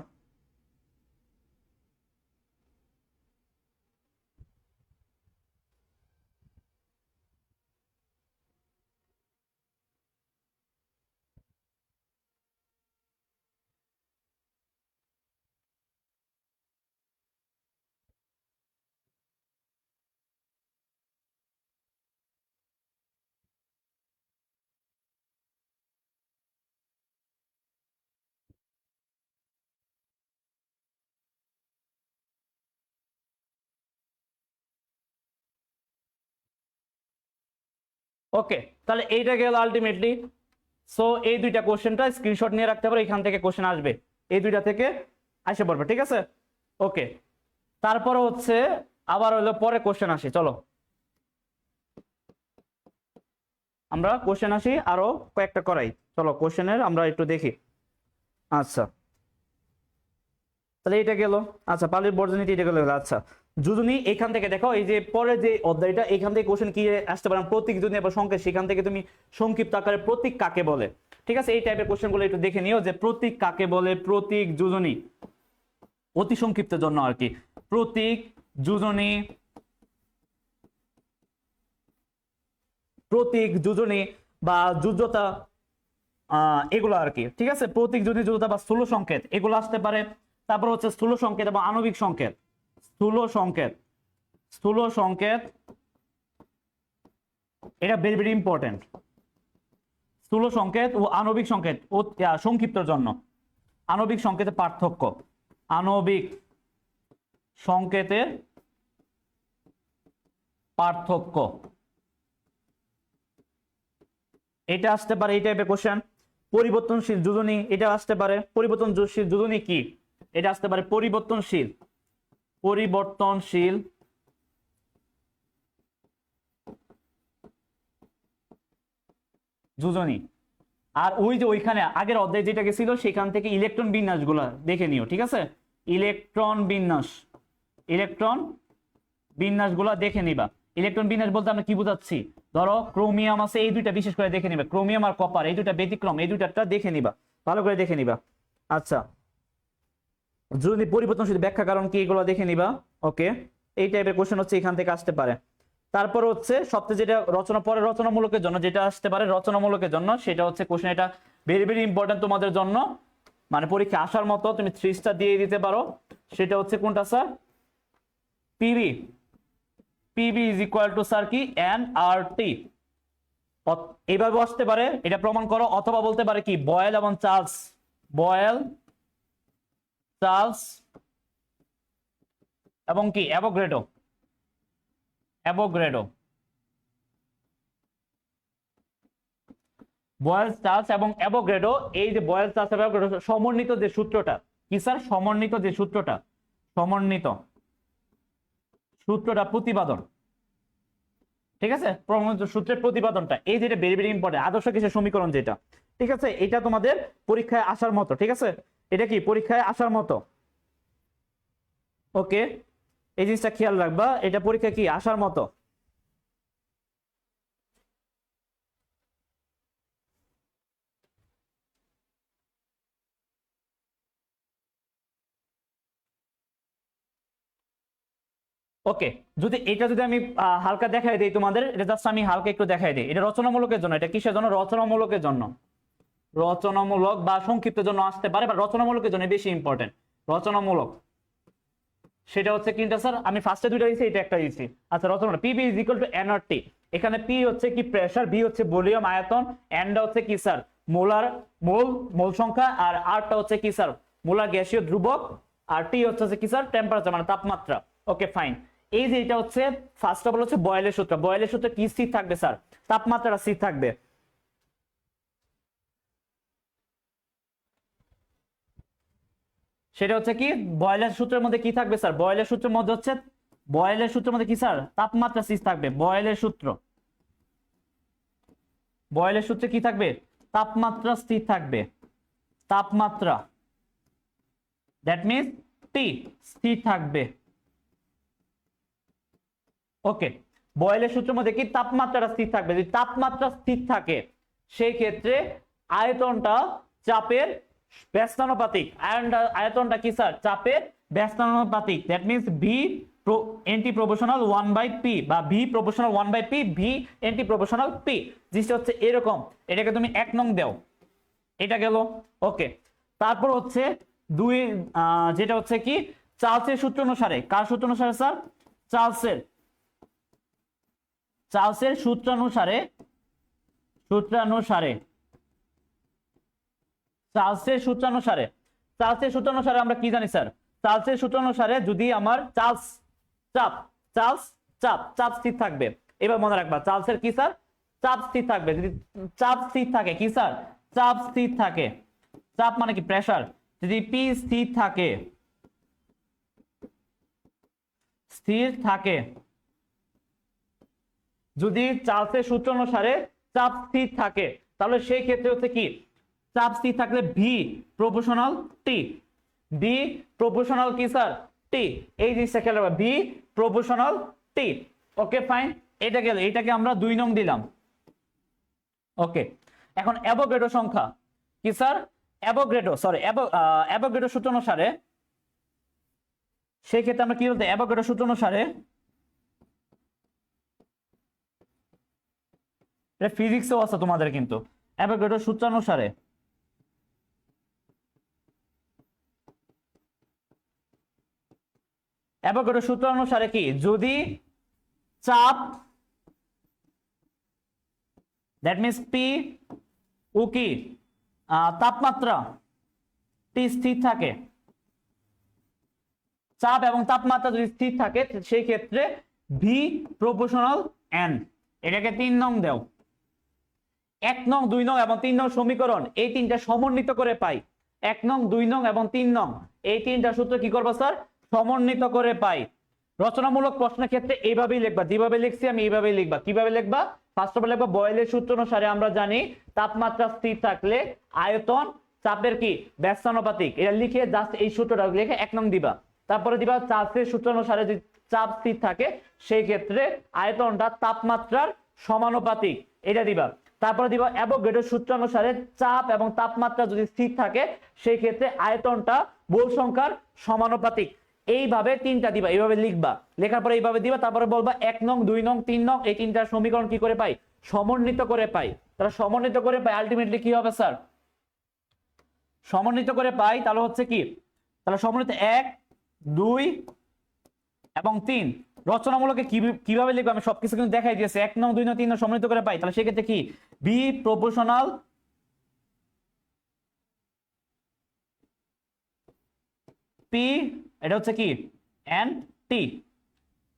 ওকে, তাহলে এইটা গেল আলটিমেটলি। সো এই দুইটা কোশ্চেনটা স্ক্রিনশট নিয়ে রাখতে পারো, এখান থেকে কোশ্চেন আসবে, এই দুইটা থেকে আসে পড়বে। ঠিক আছে, ওকে। তারপরে হচ্ছে আবার হলো পরে কোশ্চেন আসি, চলো আমরা কোশ্চেন আসি, আরো কয়েকটা করাই। চলো কোশ্চেনের আমরা একটু দেখি। আচ্ছা তাহলে এটা গেল। আচ্ছা পালির বর্জনীতি এটা গেল। আচ্ছা যোজনী, এখান থেকে দেখো এই যে পরে যে অধ্যায়টা, এখান থেকে কোশ্চেন কি আসতে পারে, প্রতীক যোজনী বা সংকেত, সেখান থেকে তুমি সংক্ষিপ্ত আকারে প্রতীক কাকে বলে। ঠিক আছে, এই টাইপের কোশ্চেন গুলো একটু দেখে নিও যে প্রতীক কাকে বলে, প্রতীক যোজনী, অতি সংক্ষিপ্ত জন্য আর কি, প্রতীক যোজনী, প্রতীক যোজনী বা যোজ্যতা, এগুলো আর কি। ঠিক আছে, প্রতীক যোজনী, যোজ্যতা বা স্থূল সংকেত এগুলো আসতে পারে। তারপর হচ্ছে স্থূল সংকেত এবং আণবিক সংকেত। স্থূল সংকেত, স্থূল সংকেত এটা ভেরি ভেরি ইম্পর্টেন্ট। স্থূল সংকেত ও আণবিক সংকেত ও সংক্ষিপ্তর জন্য। আণবিক সংকেতের পার্থক্য, আণবিক সংকেতের পার্থক্য, এটা আসতে পারে এই টাইপের কোশ্চেন। পরিবর্তনশীল যোজনী এটা আসতে পারে, পরিবর্তনশীল যোজনী কি, এটা আসতে পারে পরিবর্তনশীল, পরিবর্তনশীল যোজনী। আর ওই যে ওইখানে আগের অধ্যায় যেটা গেছিল সেখান থেকে ইলেকট্রন বিন্যাস গুলা দেখে নিও। ঠিক আছে, ইলেকট্রন বিন্যাস, ইলেকট্রন বিন্যাস গুলা দেখে নিবা। ইলেকট্রন বিন্যাস বলতে আমরা কি বোঝাচ্ছি, ধরো ক্রোমিয়াম আছে, এই দুইটা বিশেষ করে দেখে নিবা, ক্রোমিয়াম আর কপার, এই দুইটা ব্যতিক্রম, এই দুইটা দেখে নিবা, ভালো করে দেখে নিবা। আচ্ছা যদি পরিবর্তনশীল ব্যাখ্যা কারণ কি, এগুলো দেখে নিবা। ওকে, এই টাইপের কোশ্চেন হচ্ছে এখান থেকে আসতে পারে। তারপর হচ্ছে সবচেয়ে যেটা রচনা, পরে রচনামূলকের জন্য যেটা আসতে পারে, রচনামূলকের জন্য সেটা হচ্ছে কোশ্চেন, এটা ভেরি ভেরি ইম্পর্টেন্ট তোমাদের জন্য, মানে পরীক্ষা আসার মতো তুমি 3 স্টার দিয়ে দিতে পারো। সেটা হচ্ছে কোনটা sir, PB, PB is equal two sir কি এন আর টি, এইভাবে আসতে পারে, এটা প্রমাণ করো। অথবা বলতে পারে কি বয়েল এবং চার্লস, বয়েল, চার্লস এবং কি অ্যাভোগাড্রো, অ্যাভোগাড্রো, বয়েল, চার্লস এবং অ্যাভোগাড্রো। এই যে বয়েল, চার্লস এবং অ্যাভোগাড্রো সমন্বিত যে সূত্রটা কি স্যার, সমন্বিত যে সূত্রটা, সমন্বিত সূত্রটা প্রতিপাদন। ঠিক আছে, প্রমাণিত সূত্রের প্রতিপাদনটা, এই যেটা ভেরি ভেরি ইম্পর্টেন্ট, আদর্শ গ্যাসের সমীকরণ যেটা। ঠিক আছে, এটা তোমাদের পরীক্ষায় আসার মতো। ঠিক আছে, এটা কি পরীক্ষায় আসার মতো। ওকে, এই জিনিসটা খেয়াল রাখবা, এটা পরীক্ষায় কি আসার মতো। ওকে, যদি এটা যদি আমি হালকা দেখাই দিই তোমাদের, এটা জাস্ট আমি হালকা একটু দেখাই দিই, এটা রচনামূলকের জন্য, এটা কিসের জন্য, রচনামূলকের জন্য, রচনামূলক বা সংক্ষিপ্ত জন্য আসতে পারে, বা রচনামূলকের জন্য বেশি ইম্পর্টেন্ট। রচনামূলক সেটা হচ্ছে কিটা স্যার? আমি ফার্স্টে দুইটা দিয়েছি, এটা একটা দিয়েছি। আচ্ছা, Rachana PV is equal to n R T. এখানে পি হচ্ছে কি প্রেসার, বি হচ্ছে ভলিউম আয়তন, এনটা হচ্ছে কি স্যার মোলার মোল সংখ্যা, আর আরটা হচ্ছে কি স্যার মোলার গ্যাসীয় ধ্রুবক, আর টি হচ্ছে কি স্যার টেম্পারেচার মানে তাপমাত্রা। Okay fine. এই যে এটা হচ্ছে ফার্স্ট অফ অল হচ্ছে বয়েলের সূত্র। বয়েলের সূত্রে কি স্থির থাকবে স্যার? তাপমাত্রাটা স্থির থাকবে। সেটা হচ্ছে কি বয়েলের সূত্রের মধ্যে কি থাকবে স্যার? বয়েলের সূত্রের মধ্যে হচ্ছে বয়েলের সূত্রের মধ্যে কি স্যার তাপমাত্রা স্থির থাকবে। বয়েলের সূত্র, বয়েলের সূত্রে কি থাকবে? তাপমাত্রা স্থির থাকবে। তাপমাত্রা দ্যাট মিন্স টি স্থির থাকবে। ওকে, বয়েলের সূত্রের মধ্যে কি তাপমাত্রাটা স্থির থাকবে। যদি তাপমাত্রা স্থির থাকে সেই ক্ষেত্রে আয়তনটা চাপের ব্যস্তানুপাতিক। আয়তনটা কি স্যার? চাপের ব্যস্তানুপাতিক। That means V anti proportional 1/p বা V proportional 1/p, V anti proportional P. জিনিসটা হচ্ছে এরকম। এটাকে তুমি 1 নং দাও, এটা গেল। ওকে, তারপর হচ্ছে দুই যেটা হচ্ছে কি চার্লসের সূত্র অনুসারে। কার সূত্র অনুসারে স্যার? চার্লসের সূত্রানুসারে চার্লসের সূত্রানুসারে আমরা কি জানি স্যার? চার্লসের সূত্রানুসারে যদি আমার চাপ স্থির থাকবে। এবার মনে রাখবা চার্লসের কি স্যার? চাপ স্থির থাকবে। যদি চাপ স্থির থাকে কি স্যার? চাপ স্থির থাকে। চাপ মানে কি প্রেসার। যদি পি স্থির থাকে, যদি চার্লসের সূত্র অনুসারে চাপ স্থির থাকে, তাহলে সেই ক্ষেত্রে হচ্ছে কি চাপ স্থির থাকলে ভি প্রপোর্শনাল টি। ভি প্রপোর্শনাল কি স্যার? টি। এই জিনিসটা খেয়াল রাখবা, ভি প্রপোর্শনাল টি। ওকে ফাইন, এটা গেল। এটাকে আমরা 2 নং দিলাম। ওকে, এখন অ্যাভোগাড্রো সংখ্যা কি স্যার? অ্যাভোগাড্রো সূত্র অনুসারে সেই ক্ষেত্রে আমরা কি বলতে? অ্যাভোগাড্রো সূত্র অনুসারে ফিজিক্সও আছে তোমাদের, কিন্তু অ্যাভোগাড্রো সূত্রানুসারে কি যদি চাপ দ্যাট মিন্স পি ও কি তাপমাত্রা টি স্থির থাকে, চাপ এবং তাপমাত্রা যদি স্থির থাকে সেই ক্ষেত্রে ভি প্রপোর্শনাল এন। এটাকে 3 নং দাও। 1 নং 2 নং এবং 3 নং সমীকরণ এই তিনটা সমন্বিত করে পাই। 1 নং 2 নং এবং 3 নং এই তিনটা সূত্র কি করবো স্যার? সমন্বিত করে পাই। রচনামূলক প্রশ্নের ক্ষেত্রে এইভাবেই লিখবা, যেভাবে লিখছি আমি এইভাবেই লিখবা। কিভাবে লিখবা? ফার্স্ট অফ অল লিখবা বয়েলের সূত্র অনুসারে আমরা জানি তাপমাত্রা স্থির থাকলে আয়তন চাপের কি ব্যস্তানুপাতিক। এটা লিখে জাস্ট এই সূত্রটা লিখে 1 নং দিবা। তারপরে দিবা চার্লসের সূত্র অনুসারে যদি চাপ স্থির থাকে সেই ক্ষেত্রে আয়তনটা তাপমাত্রার সমানুপাতিক, এটা দিবা। তারপরে দিবা অ্যাভোগাড্রোর সূত্র অনুসারে চাপ এবং তাপমাত্রা যদি স্থির থাকে সেই ক্ষেত্রে আয়তনটা মোল সংখ্যার সমানুপাতিক। এইভাবে তিনটা দিবা, এইভাবে লিখবা। লেখার পরে এইভাবে দিবা। তারপরে বলবা 1 নং 2 নং 3 নং এই তিনটা সমীকরণ কি করে পাই? সমন্বিত করে পাই। তাহলে সমন্বিত করে পাই আলটিমেটলি কি হবে স্যার? সমন্বিত করে পাই তাহলে হচ্ছে কি? তাহলে সমন্বিত 1 2 এবং 3 রচনামূলকে কিভাবে লিখবো আমি সবকিছু কিন্তু দেখাই দিয়েছি। 1 নং 2 নং 3 নং সমন্বিত করে পাই, তাহলে সেক্ষেত্রে কি বি প্রপোর্শনাল পি, এটা হচ্ছে কি এন টি।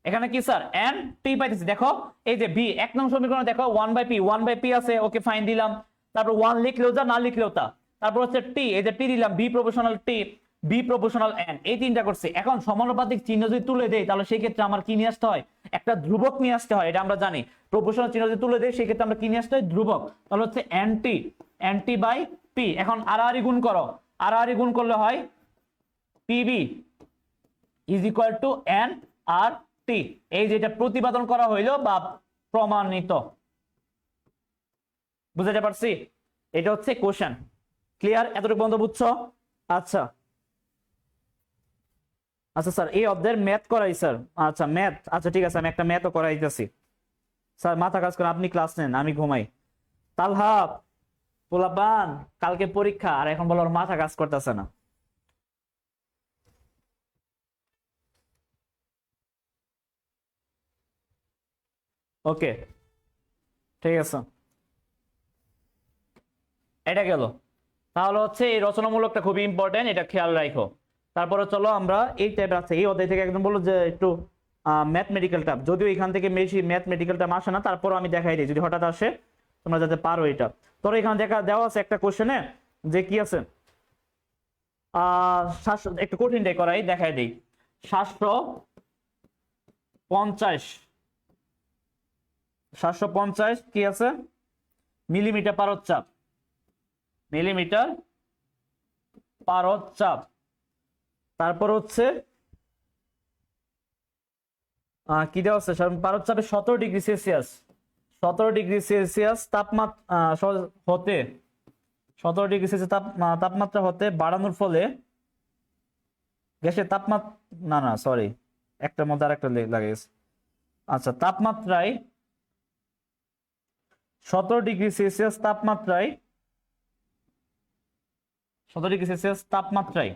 এখানে কি স্যার এন টি পাইতেছি। দেখো এই যে বি 1 নং সমীকরণ দেখো 1/p আছে। ওকে ফাইন দিলাম। তারপর 1 লিখলেও যা, না লিখলেও তা। তারপর হচ্ছে টি, এই যে টি দিলাম, বি প্রপোর্শনাল টি, বি প্রপোর্শনাল এন, এই তিনটা করছি। এখন সমানুপাতিক চিহ্ন যদি তুলে দেই তাহলে সেই ক্ষেত্রে আমার কি নিয়ে আসতে হয়? একটা ধ্রুবক নিয়ে আসতে হয়, এটা আমরা জানি। প্রপোর্শনাল চিহ্ন যদি তুলে দেই সেই ক্ষেত্রে আমরা কি নিয়ে আসতে হয়? ধ্রুবক। তাহলে হচ্ছে এন টি বাই পি। এখন আড়াআড়ি গুণ করো, আড়াআড়ি গুণ করলে হয় PV is equal to n R T. এই যেটা প্রতিপাদন করা হইলো বা প্রমাণিত। বুঝতে পারছি? এটা হচ্ছে কোশ্চেন। ক্লিয়ার? এতটুকু বন্ধ বুঝছো? আচ্ছা আচ্ছা স্যার এই অধ্যায়ের ম্যাথ করাই স্যার। আচ্ছা ম্যাথ, আচ্ছা ঠিক আছে আমি একটা ম্যাথও করাইতেছি। স্যার মাথা কাজ করে, আপনি ক্লাস নেন আমি ঘুমাই। তালহা পোলাপান কালকে পরীক্ষা আর এখন বলো ওর মাথা কাজ করতেছে না। ওকে, ঠিক আছে, এটা গেল। তাহলে হচ্ছে এই রচনামূলকটা খুবই ইম্পর্টেন্ট, এটা খেয়াল রাখো। তারপরে চলো আমরা এই টাইপের আছে, এই অধ্যায় থেকে একদম বললো যে একটু ম্যাথমেটিক্যাল টাপ, যদিও এখান থেকে বেশি ম্যাথমেটিক্যাল টাপ আসে না, তারপর আমি দেখাই দিই যদি হঠাৎ আসে তোমরা যাতে পারো এটা। তোর এখানে দেওয়া আছে একটা কোশ্চেনে যে কি আছে, একটু কঠিনটাই করাই, দেখাই দিই। 750, 750 কি আছে, মিলিমিটার পারদ-চাপ, মিলিমিটার পারদ-চাপ। তারপর হচ্ছে কি দেওয়া আছে, পারদ-চাপে 17°C, 17°C তাপমাত্রা হতে, 17°C তাপমাত্রা হতে বাড়ানোর ফলে গ্যাসের তাপমাত্রা, না না সরি, একটার মধ্যে আরেকটা লাগিয়েছে। আচ্ছা, তাপমাত্রায় 17°C তাপমাত্রায়, 17°C তাপমাত্রায়,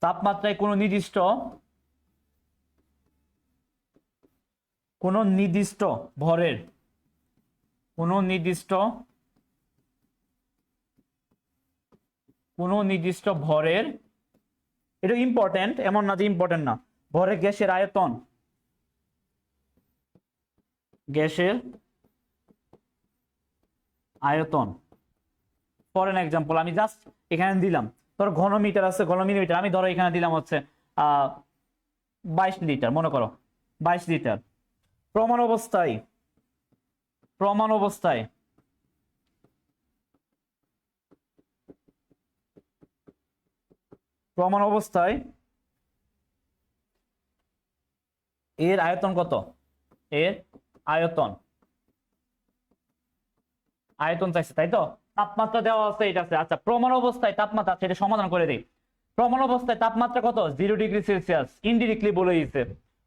তাপমাত্রায় কোনো নির্দিষ্ট ভরের, কোনো নির্দিষ্ট ভরের, এটা ইম্পর্টেন্ট, এমন না যে ইম্পর্টেন্ট না, ভরের গ্যাসের আয়তন, গ্যাসের আয়তন। ফর এন এক্সাম্পল আমি জাস্ট এখানে দিলাম, ধরো ঘনমিটার আছে, ঘনমিলিমিটার, আমি ধরো এখানে দিলাম হচ্ছে 22 লিটার, মনে করো 22 লিটার। প্রমাণ অবস্থায়, প্রমাণ অবস্থায় প্রমাণ অবস্থায় এর আয়তন কত, এর আয়তন, আয়তন চাইছে তাই তো, তাপমাত্রা দেওয়া আছে, এটা আছে। আচ্ছা, প্রমাণ অবস্থায় তাপমাত্রা, সেটা সমাধান করে দিই। প্রমাণ অবস্থায় তাপমাত্রা কত, 0°C, ইনডিরেক্টলি বলে দিয়েছে।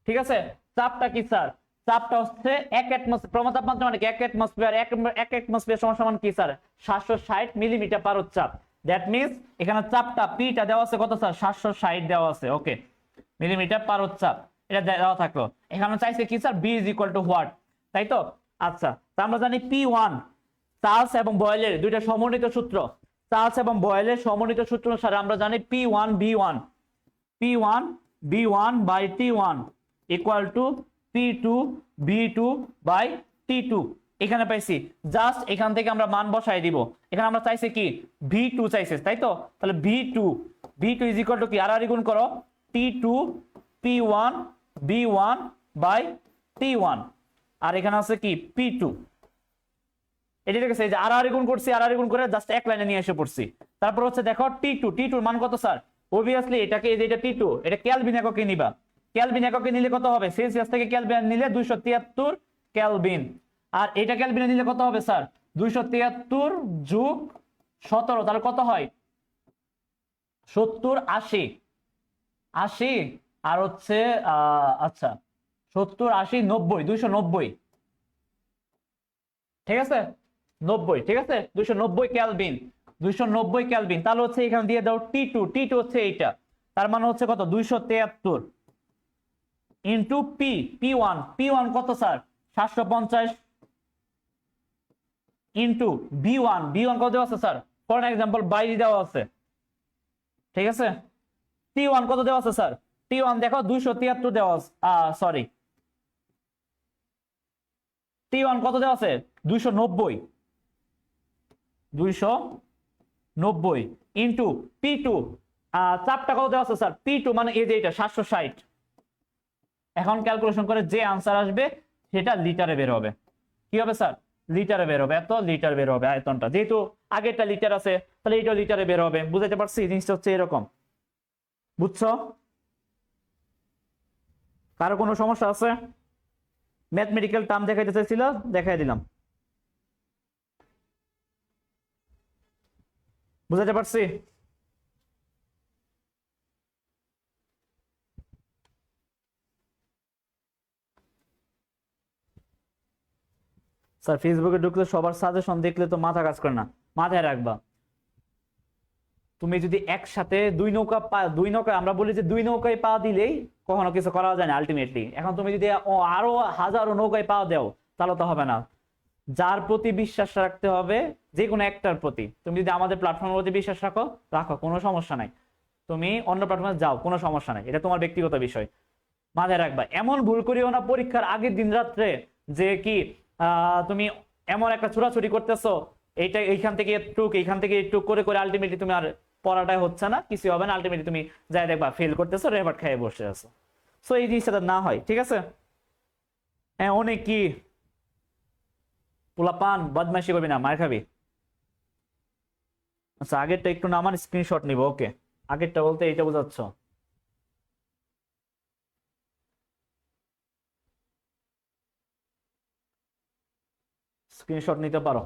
ঠিক আছে, চাপটা কি স্যার, চাপটা হচ্ছে 1 অ্যাটমসফিয়ার, প্রমাণ তাপমাত্রা মানে কি 1 অ্যাটমসফিয়ার, 1 অ্যাটমসফিয়ার সমান সমান কি স্যার, 760 মিলিমিটার পারদ চাপ। দ্যাট মিন্স এখানে চাপটা পিটা দেওয়া আছে কত স্যার, 760 দেওয়া আছে, ওকে, মিলিমিটার পারদ চাপ, এটা দেওয়া থাকলো। এখানে চাইছে কি sir, B is equal to what, তাই তো। আচ্ছা, তা আমরা জানি P1 চার্লস এবং বয়েলের দুইটা সমন্বিত সূত্র, চার্লস এবং বয়েলের সমন্বিত সূত্র অনুসারে আমরা জানি P1 B1 by T1 equal to P2 B2 by T2। এখানে পাইছি, জাস্ট এখান থেকে আমরা মান বসাই দিব। এখানে আমরা চাইছি কি, V2 চাইছে তাই তো, তাহলে V2 ইজ ইকুয়াল টু কি, আর গুণ করো T2 P1 B1 by T1, আর এখানে আছে কি P2। এটা ঠিক আছে, এই যে আর গুণ করছি, আর গুণ করে জাস্ট এক লাইনে নিয়ে এসে পড়ছি। তারপর হচ্ছে দেখো টি2 মান কত স্যার, অবভিয়াসলি এটাকে, এই যে এটা টি2, এটা কেলভিন এককে নিবা, কেলভিন এককে নিলে কত হবে, সেলসিয়াস থেকে কেলভিন নিলে 273 কেলভিন, আর এটা কেলভিনে নিলে কত হবে স্যার, 273 যোগ 17, তাহলে কত হয় 70 80 80, আর হচ্ছে আচ্ছা 70 80 90, 290, ঠিক আছে 90, ঠিক আছে 290 কেলভিন, 290 কেলভিন। তাহলে হচ্ছে এখানে দিয়ে দাও টি2 হচ্ছে এইটা, তার মানে হচ্ছে কত 273 ইন্টু P1 কত স্যার 750 ইন্টু B1 কত দেওয়া আছে স্যার, ফর এক্সাম্পল 22 দেওয়া আছে, ঠিক আছে। T1 কত দেওয়া আছে স্যার, T1 দেখো 273 দেওয়া আছে, সরি T1 কত দেওয়া আছে 290 ইন্টু P2, চাপটা কত দেওয়া আছে স্যার, P2 মানে এই যে এটা 760। এখন ক্যালকুলেশন করে যে আনসার আসবে সেটা লিটারে বের হবে, কি হবে স্যার, লিটারে বের হবে, এত লিটার বের হবে আয়তনটা, যেহেতু আগেরটা লিটার আছে তাহলে এইটা লিটারে বের হবে। বুঝাতে পারছি, জিনিসটা হচ্ছে এরকম, বুঝছো? কারো কোনো সমস্যা আছে? ম্যাথমেটিক্যাল টার্ম দেখাইতে চাইছিল, দেখাই দিলাম, বুঝাতে পারছি? স্যার ফেসবুকে ঢুকলে সবার সাজেশন দেখলে তো মাথা কাজ করে না। মাথায় রাখবা, তুমি যদি একসাথে দুই নৌকা আমরা বলি যে দুই নৌকায় পা দিলেই কখনো কিছু করা যায় না আলটিমেটলি। এখন তুমি যদি আরো হাজারো নৌকায় পা দাও তাহলে তো হবে না। যার প্রতি বিশ্বাস রাখতে হবে, যে কোনো একটার প্রতি। তুমি যদি আমাদের প্ল্যাটফর্মের প্রতি বিশ্বাস রাখো, রাখো, কোনো সমস্যা নাই। তুমি অন্য প্ল্যাটফর্মে যাও, কোনো সমস্যা নাই, এটা তোমার ব্যক্তিগত বিষয়। মাথায় রাখবা, এমন ভুল করিও না পরীক্ষার আগের দিন রাত্রে যে কি তুমি এমন একটা ছোড়াছুড়ি করতেছো, এইটা এইখান থেকে একটু করে করে আলটিমেটলি তুমি আর পড়াটাই হচ্ছে না, কিছু হবে না, আলটিমেটলি তুমি যাই দেখবা ফেল করতেছো, রেভার্ট খেয়ে বসে আছো। সো এই জিনিসটা না হয়, ঠিক আছে? হ্যাঁ, অনেক কি পোলাপান বদমাইশি করবি না, মার খাবি। আচ্ছা, আগেরটা একটু না আমার স্ক্রিনশট নিব। ওকে, আগেরটা বলতে এইটা বোঝাচ্ছ? স্ক্রিনশট নিতে পারো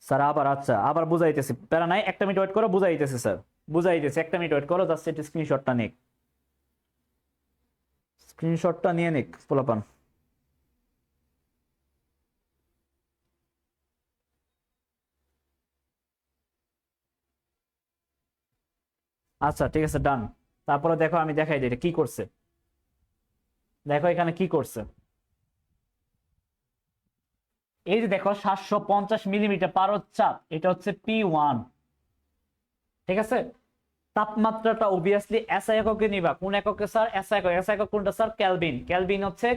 স্যার। আবার আচ্ছা, আবার বুঝাইতেছি, প্যারা নাই, একটা মিনিট ওয়েট করো, বুঝাইতেছি স্যার, বুঝাইতেছি, একটা মিনিট ওয়েট করো, জাস্ট একটু স্ক্রিনশটটা নিক, স্ক্রিনশটটা নিয়ে নিক পোলাপান। আচ্ছা ঠিক আছে, ডান। তারপরে দেখো, আমি দেখাই দিই এটা কি করছে। দেখো এখানে কি করছে, এই যে দেখো 750 মিলিমিটার পারদ চাপ, এটা হচ্ছে P1, ঠিক আছে? তাপমাত্রাটা অবভিয়াসলি এসআই এককে নিবা। কোন এককে স্যার? এসআই একক। এসআই একক কোনটা স্যার? কেলভিন। কেলভিন হচ্ছে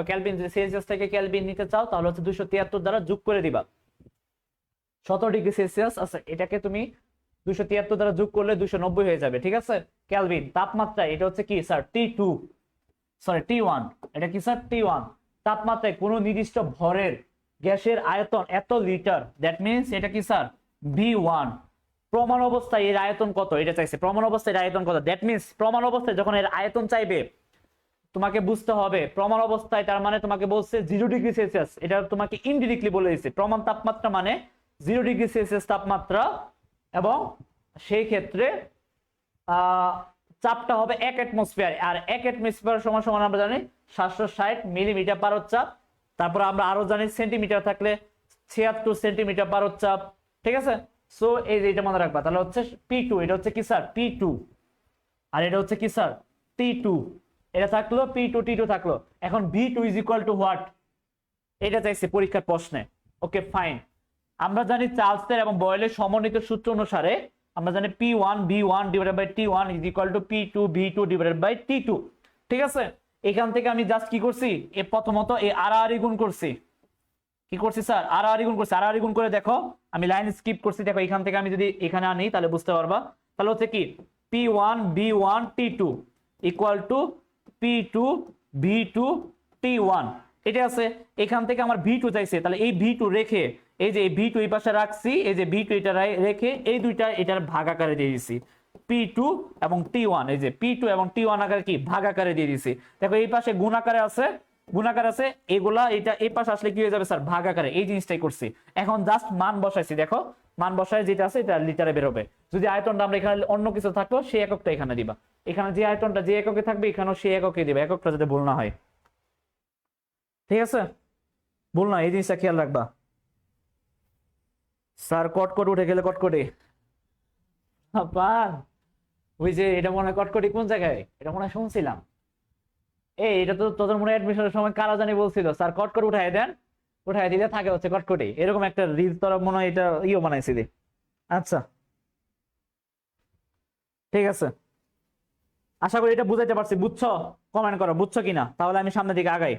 কেলভিন, যদি সেলসিয়াস থেকে কেলভিন নিতে চাও তাহলে হচ্ছে 273 দ্বারা যোগ করে দিবা 17 ডিগ্রি সেলসিয়াস। আচ্ছা, এটাকে তুমি 273 দ্বারা যোগ করলে 290 হয়ে যাবে, ঠিক আছে? কেলভিন। তাপমাত্রা এটা হচ্ছে কি স্যার? T2, sorry T1। এটা কি স্যার? T1। তাপমাত্রায় কোনো নির্দিষ্ট ভরের গ্যাসের আয়তন এত লিটার, দ্যাট মিনস এটা কি স্যার? V1। প্রমাণ অবস্থায় এর আয়তন কত এটা চাইছে, প্রমাণ অবস্থায় এর আয়তন কত, দ্যাট মিনস প্রমাণ অবস্থায় যখন এর আয়তন চাইবে তোমাকে বুঝতে হবে প্রমাণ অবস্থায়, তার মানে তোমাকে বলছে 0 ডিগ্রি সেলসিয়াস, এটা তোমাকে ইনডিরেক্টলি বলে দিচ্ছে। প্রমাণ তাপমাত্রা মানে 0 ডিগ্রি সেলসিয়াস তাপমাত্রা, এবং সেই ক্ষেত্রে চাপটা হবে 1 অ্যাটমসফিয়ার, আর 1 অ্যাটমসফিয়ার সমান সমান আমরা জানি 760 মিলিমিটার পারদ চাপ। তারপর আমরা আরো জানি সেন্টিমিটার থাকলে 76 সেন্টিমিটার পারদ চাপ, ঠিক আছে? সো এই যে এটা মনে রাখবা, তাহলে হচ্ছে P2, এটা হচ্ছে কি স্যার? P2। আর এটা হচ্ছে কি স্যার? T2। এটা থাকলো P2, T2 থাকলো। এখন V2 is equal to what, এটা চাইছে পরীক্ষার প্রশ্নে। ওকে ফাইন, আমরা জানি চার্লসের এবং বয়েলের সমন্বিত সূত্র অনুসারে আমরা জানি P1 V1 divided by T1 is equal to P2 V2 divided by T2, ঠিক আছে? এখান থেকে আমি জাস্ট কি করছি, প্রথমত এই আড়াআড়ি গুণ করছি। কি করছি স্যার? আড়াআড়ি গুণ করছি। আড়াআড়ি গুণ করে দেখো, আমি লাইন স্কিপ করছি, দেখো এখান থেকে আমি যদি এখানে আনি তাহলে বুঝতে পারবা। তাহলে হচ্ছে কি P1 V1 T2 equal to P2 V2 T1, এটা আছে। এখান থেকে আমার V2 চাইছে, তাহলে এই V2 রেখে এই যে V2 এই পাশে রাখছি, এই যে V2 এটা রেখে এই দুইটা এটার ভাগ আকারে দিয়ে দিছি P2 এবং T1, এই যে P2 এবং T1 আকারে কি ভাগ আকারে দিয়ে দিছি। দেখো এই পাশে গুণ আকারে আছে, গুণাকার আছে, এগুলা এটা এই পাশে আসলে কি হয়ে যাবে স্যার? ভাগ আকারে। এই জিনিসটাই করছি। এখন জাস্ট মান বসাইছি, দেখো মান বসায় যেটা আছে এটা লিটারে বেরোবে। যদি আয়তনটা আমরা এখানে অন্য কিছু থাকলো সেই এককটা এখানে দিবা, এখানে যে আয়তনটা যে এককে থাকবে এখানেও সেই এককে দিবা, এককটা যাতে ভুল না হয়, ঠিক আছে? ভুল না, এই জিনিসটা খেয়াল রাখবা। স্যার কটকট উঠে গেলে কটকটি ওই যে এটা মনে হয় কটকটি কোন জায়গায়, এটা মনে হয় শুনছিলাম। এটা তো তোদের মনে হয় অ্যাডমিশনের সময় কারা জানি বলছিল স্যার কটকট উঠাই দেন, উঠাই দিলে থাকে হচ্ছে কটকটি, এরকম একটা রিল তোরা মনে হয় এটা বানাইছিলি। আচ্ছা ঠিক আছে, আশা করি এটা বুঝাইতে পারছি। বুঝছো? কমেন্ট করো বুঝছো কিনা, তাহলে আমি সামনের দিকে আগাই।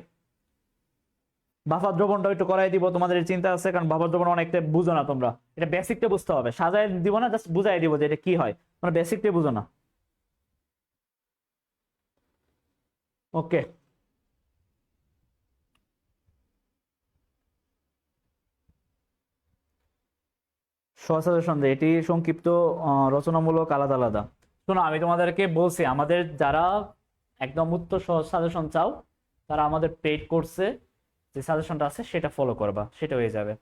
বাফার দ্রবণটা একটু করাই দিব, তোমাদের চিন্তা আছে, কারণ বাফার দ্রবণ অনেকটা বুঝো না তোমরা, এটা বেসিকটা বুঝতে হবে, সাজাই দিব না, জাস্ট বুঝাই দিব যে এটা কি হয়, তোমরা বেসিকটা বুঝো না। ওকে, সচেতন, এটি সংক্ষিপ্ত, রচনামূলক আলাদা আলাদা। শোনো, আমি তোমাদেরকে বলছি আমাদের যারা একদম উত্তর সহজ সাজেশন চাও তারা আমাদের পেইড কোর্সে যে সাজেশনটা আছে সেটা ফলো করবা, সেটা হয়ে যাবে।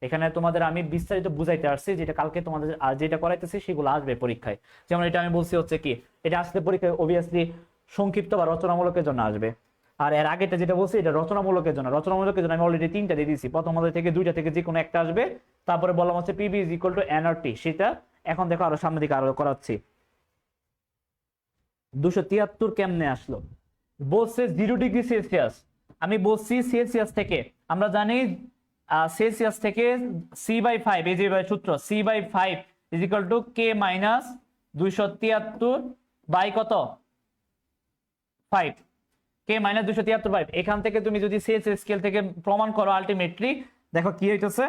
এখানে তোমাদের আমি বিস্তারিত বুঝাইতে আসছি, যেটা কালকে তোমাদের যেটা করাইতেছি সেগুলো আসবে পরীক্ষায়। যেমন এটা আমি বলছি হচ্ছে কি, এটা আসতে পরীক্ষায় অবভিয়াসলি সংক্ষিপ্ত বা রচনামূলকের জন্য আসবে। আর এর আগেটা যেটা বলছি এটা রচনামূলকের জন্য। রচনামূলকের জন্য আমি অলরেডি 3টা দিয়ে দিয়েছি, প্রথম থেকে 2টা থেকে যে কোনো একটা আসবে। তারপরে বললাম হচ্ছে PB is equal two nRT, সেটা এখন দেখো আরো সামনের দিকে আরো করাচ্ছি। 273 কেমনে আসলো? বলছে 0°C। আমি বলছি সেলসিয়াস থেকে, আমরা জানি সেলসিয়াস থেকে c/5, এই যে সূত্র c/5 is equal to k minus 273 by কত 5, k মাইনাস 273/5। এখান থেকে তুমি যদি সেলসিয়াস স্কেল থেকে প্রমাণ করো আলটিমেটলি দেখো কি হইতেছে,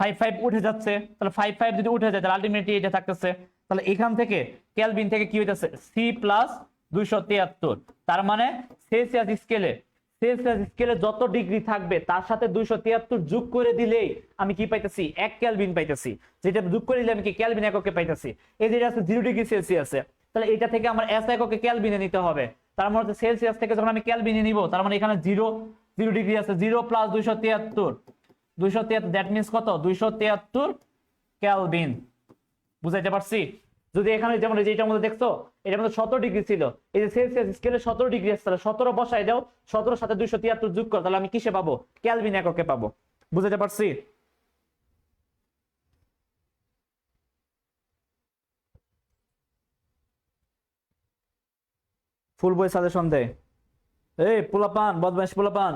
5 উঠে যাচ্ছে। তাহলে 5 যদি উঠে যায় তাহলে আলটিমেটলি এটা থাকতেছে। তাহলে এখান থেকে কেলভিন থেকে কি হইতেছে সি প্লাস 273। তার মানে সেলসিয়াস স্কেলে যত ডিগ্রি থাকবে তার সাথে 273 যোগ করে দিলেই আমি কি পাইতেছি 1 কেলভিন পাইতেছি। যেটা যোগ করে দিলে আমি কি কেলভিন এককে পাইতেছি। এই যেটা আছে 0°C, তাহলে এটা থেকে আমার এস এককে কেলভিনে নিতে হবে। তার মানে হচ্ছে সেলসিয়াস থেকে যখন আমি কেলভিনে নিব তার মানে এখানে 0 ডিগ্রি আছে, 0 প্লাস 273 দ্যাট মিন্স কত 273 কেলভিন। বুঝাইতে পারছি? যদি এখানে যেমন যেটার মধ্যে দেখছো এটার মধ্যে 17 ডিগ্রি ছিল, এই যে সেলসিয়াস স্কেলে 17 ডিগ্রি আছে, তাহলে 17 বসাই দাও, 17 সাথে 273 যোগ করো, তাহলে আমি কিসে পাবো কেলভিন এককে পাবো। বুঝাইতে পারছি? ফুল বই সাজেশন দে। এই পোলাপান, বদমাইশ পোলাপান,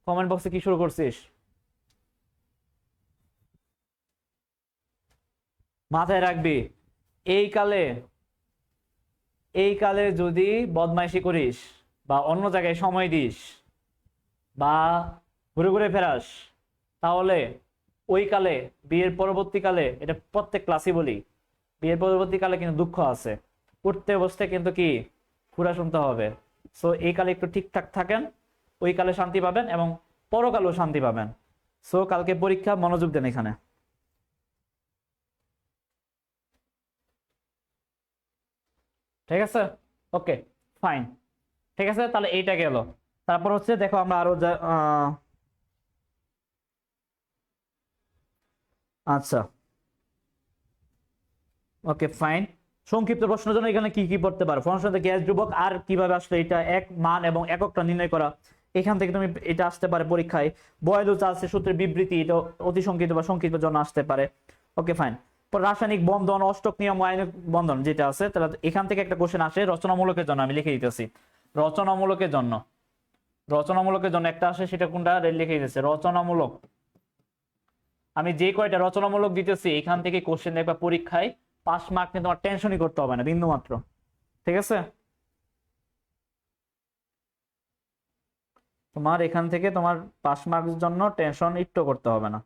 কমেন্ট বক্সে কি শুরু করছিস? মাথায় রাখবি এই কালে যদি বদমাইশি করিস বা অন্য জায়গায় সময় দিস বা ঘুরে ঘুরে ফেরাস, তাহলে ওই কালে বিয়ের পরবর্তীকালে, এটা প্রত্যেক ক্লাসই বলি, বিয়ের পরবর্তীকালে কিন্তু দুঃখ আছে, উঠতে বসতে কিন্তু কি ঘুরা শুনতে হবে। সো এই কালে একটু ঠিকঠাক থাকেন, ওই কালে শান্তি পাবেন এবং পরকালেও শান্তি পাবেন। সো কালকে পরীক্ষা, মনোযোগ দেন এখানে। ঠিক আছে, ওকে ফাইন, ঠিক আছে। তাহলে এইটা গেল। তারপর হচ্ছে দেখো আমরা আরো আচ্ছা ওকে ফাইন। সংক্ষিপ্ত প্রশ্নের জন্য এখানে কি কি পড়তে পারো? ফাংশন গ্যাস ধ্রুবক আর কিভাবে আসলে এটা এক মান এবং এককটা নির্ণয় করা, এখান থেকে তুমি এটা আসতে পারে পরীক্ষায়। বয়েল ও চার্লসের সূত্রের বিবৃতি, এটা অতি সংক্ষিপ্ত বা সংক্ষিপ্ত জন্য আসতে পারে। Okay fine. রাসায়নিক বন্ধন, অষ্টক নিয়ম, আয়নিক বন্ধন যেটা আছে, তাহলে এখান থেকে একটা কোশ্চেন আসে রচনামূলকের জন্য। আমি লিখে দিতেছি রচনামূলকের জন্য একটা আসে, সেটা কোনটা লিখে দিতেছে রচনামূলক। আমি যে কয়টা রচনামূলক দিতেছি এখান থেকে কোশ্চেন দেখবা পরীক্ষায়, 5 মার্ক নিয়ে তোমার টেনশনই করতে হবে না বিন্দু মাত্র। ঠিক আছে, তোমার এখান থেকে তোমার 5 মার্কের জন্য টেনশন একটু করতে হবে না।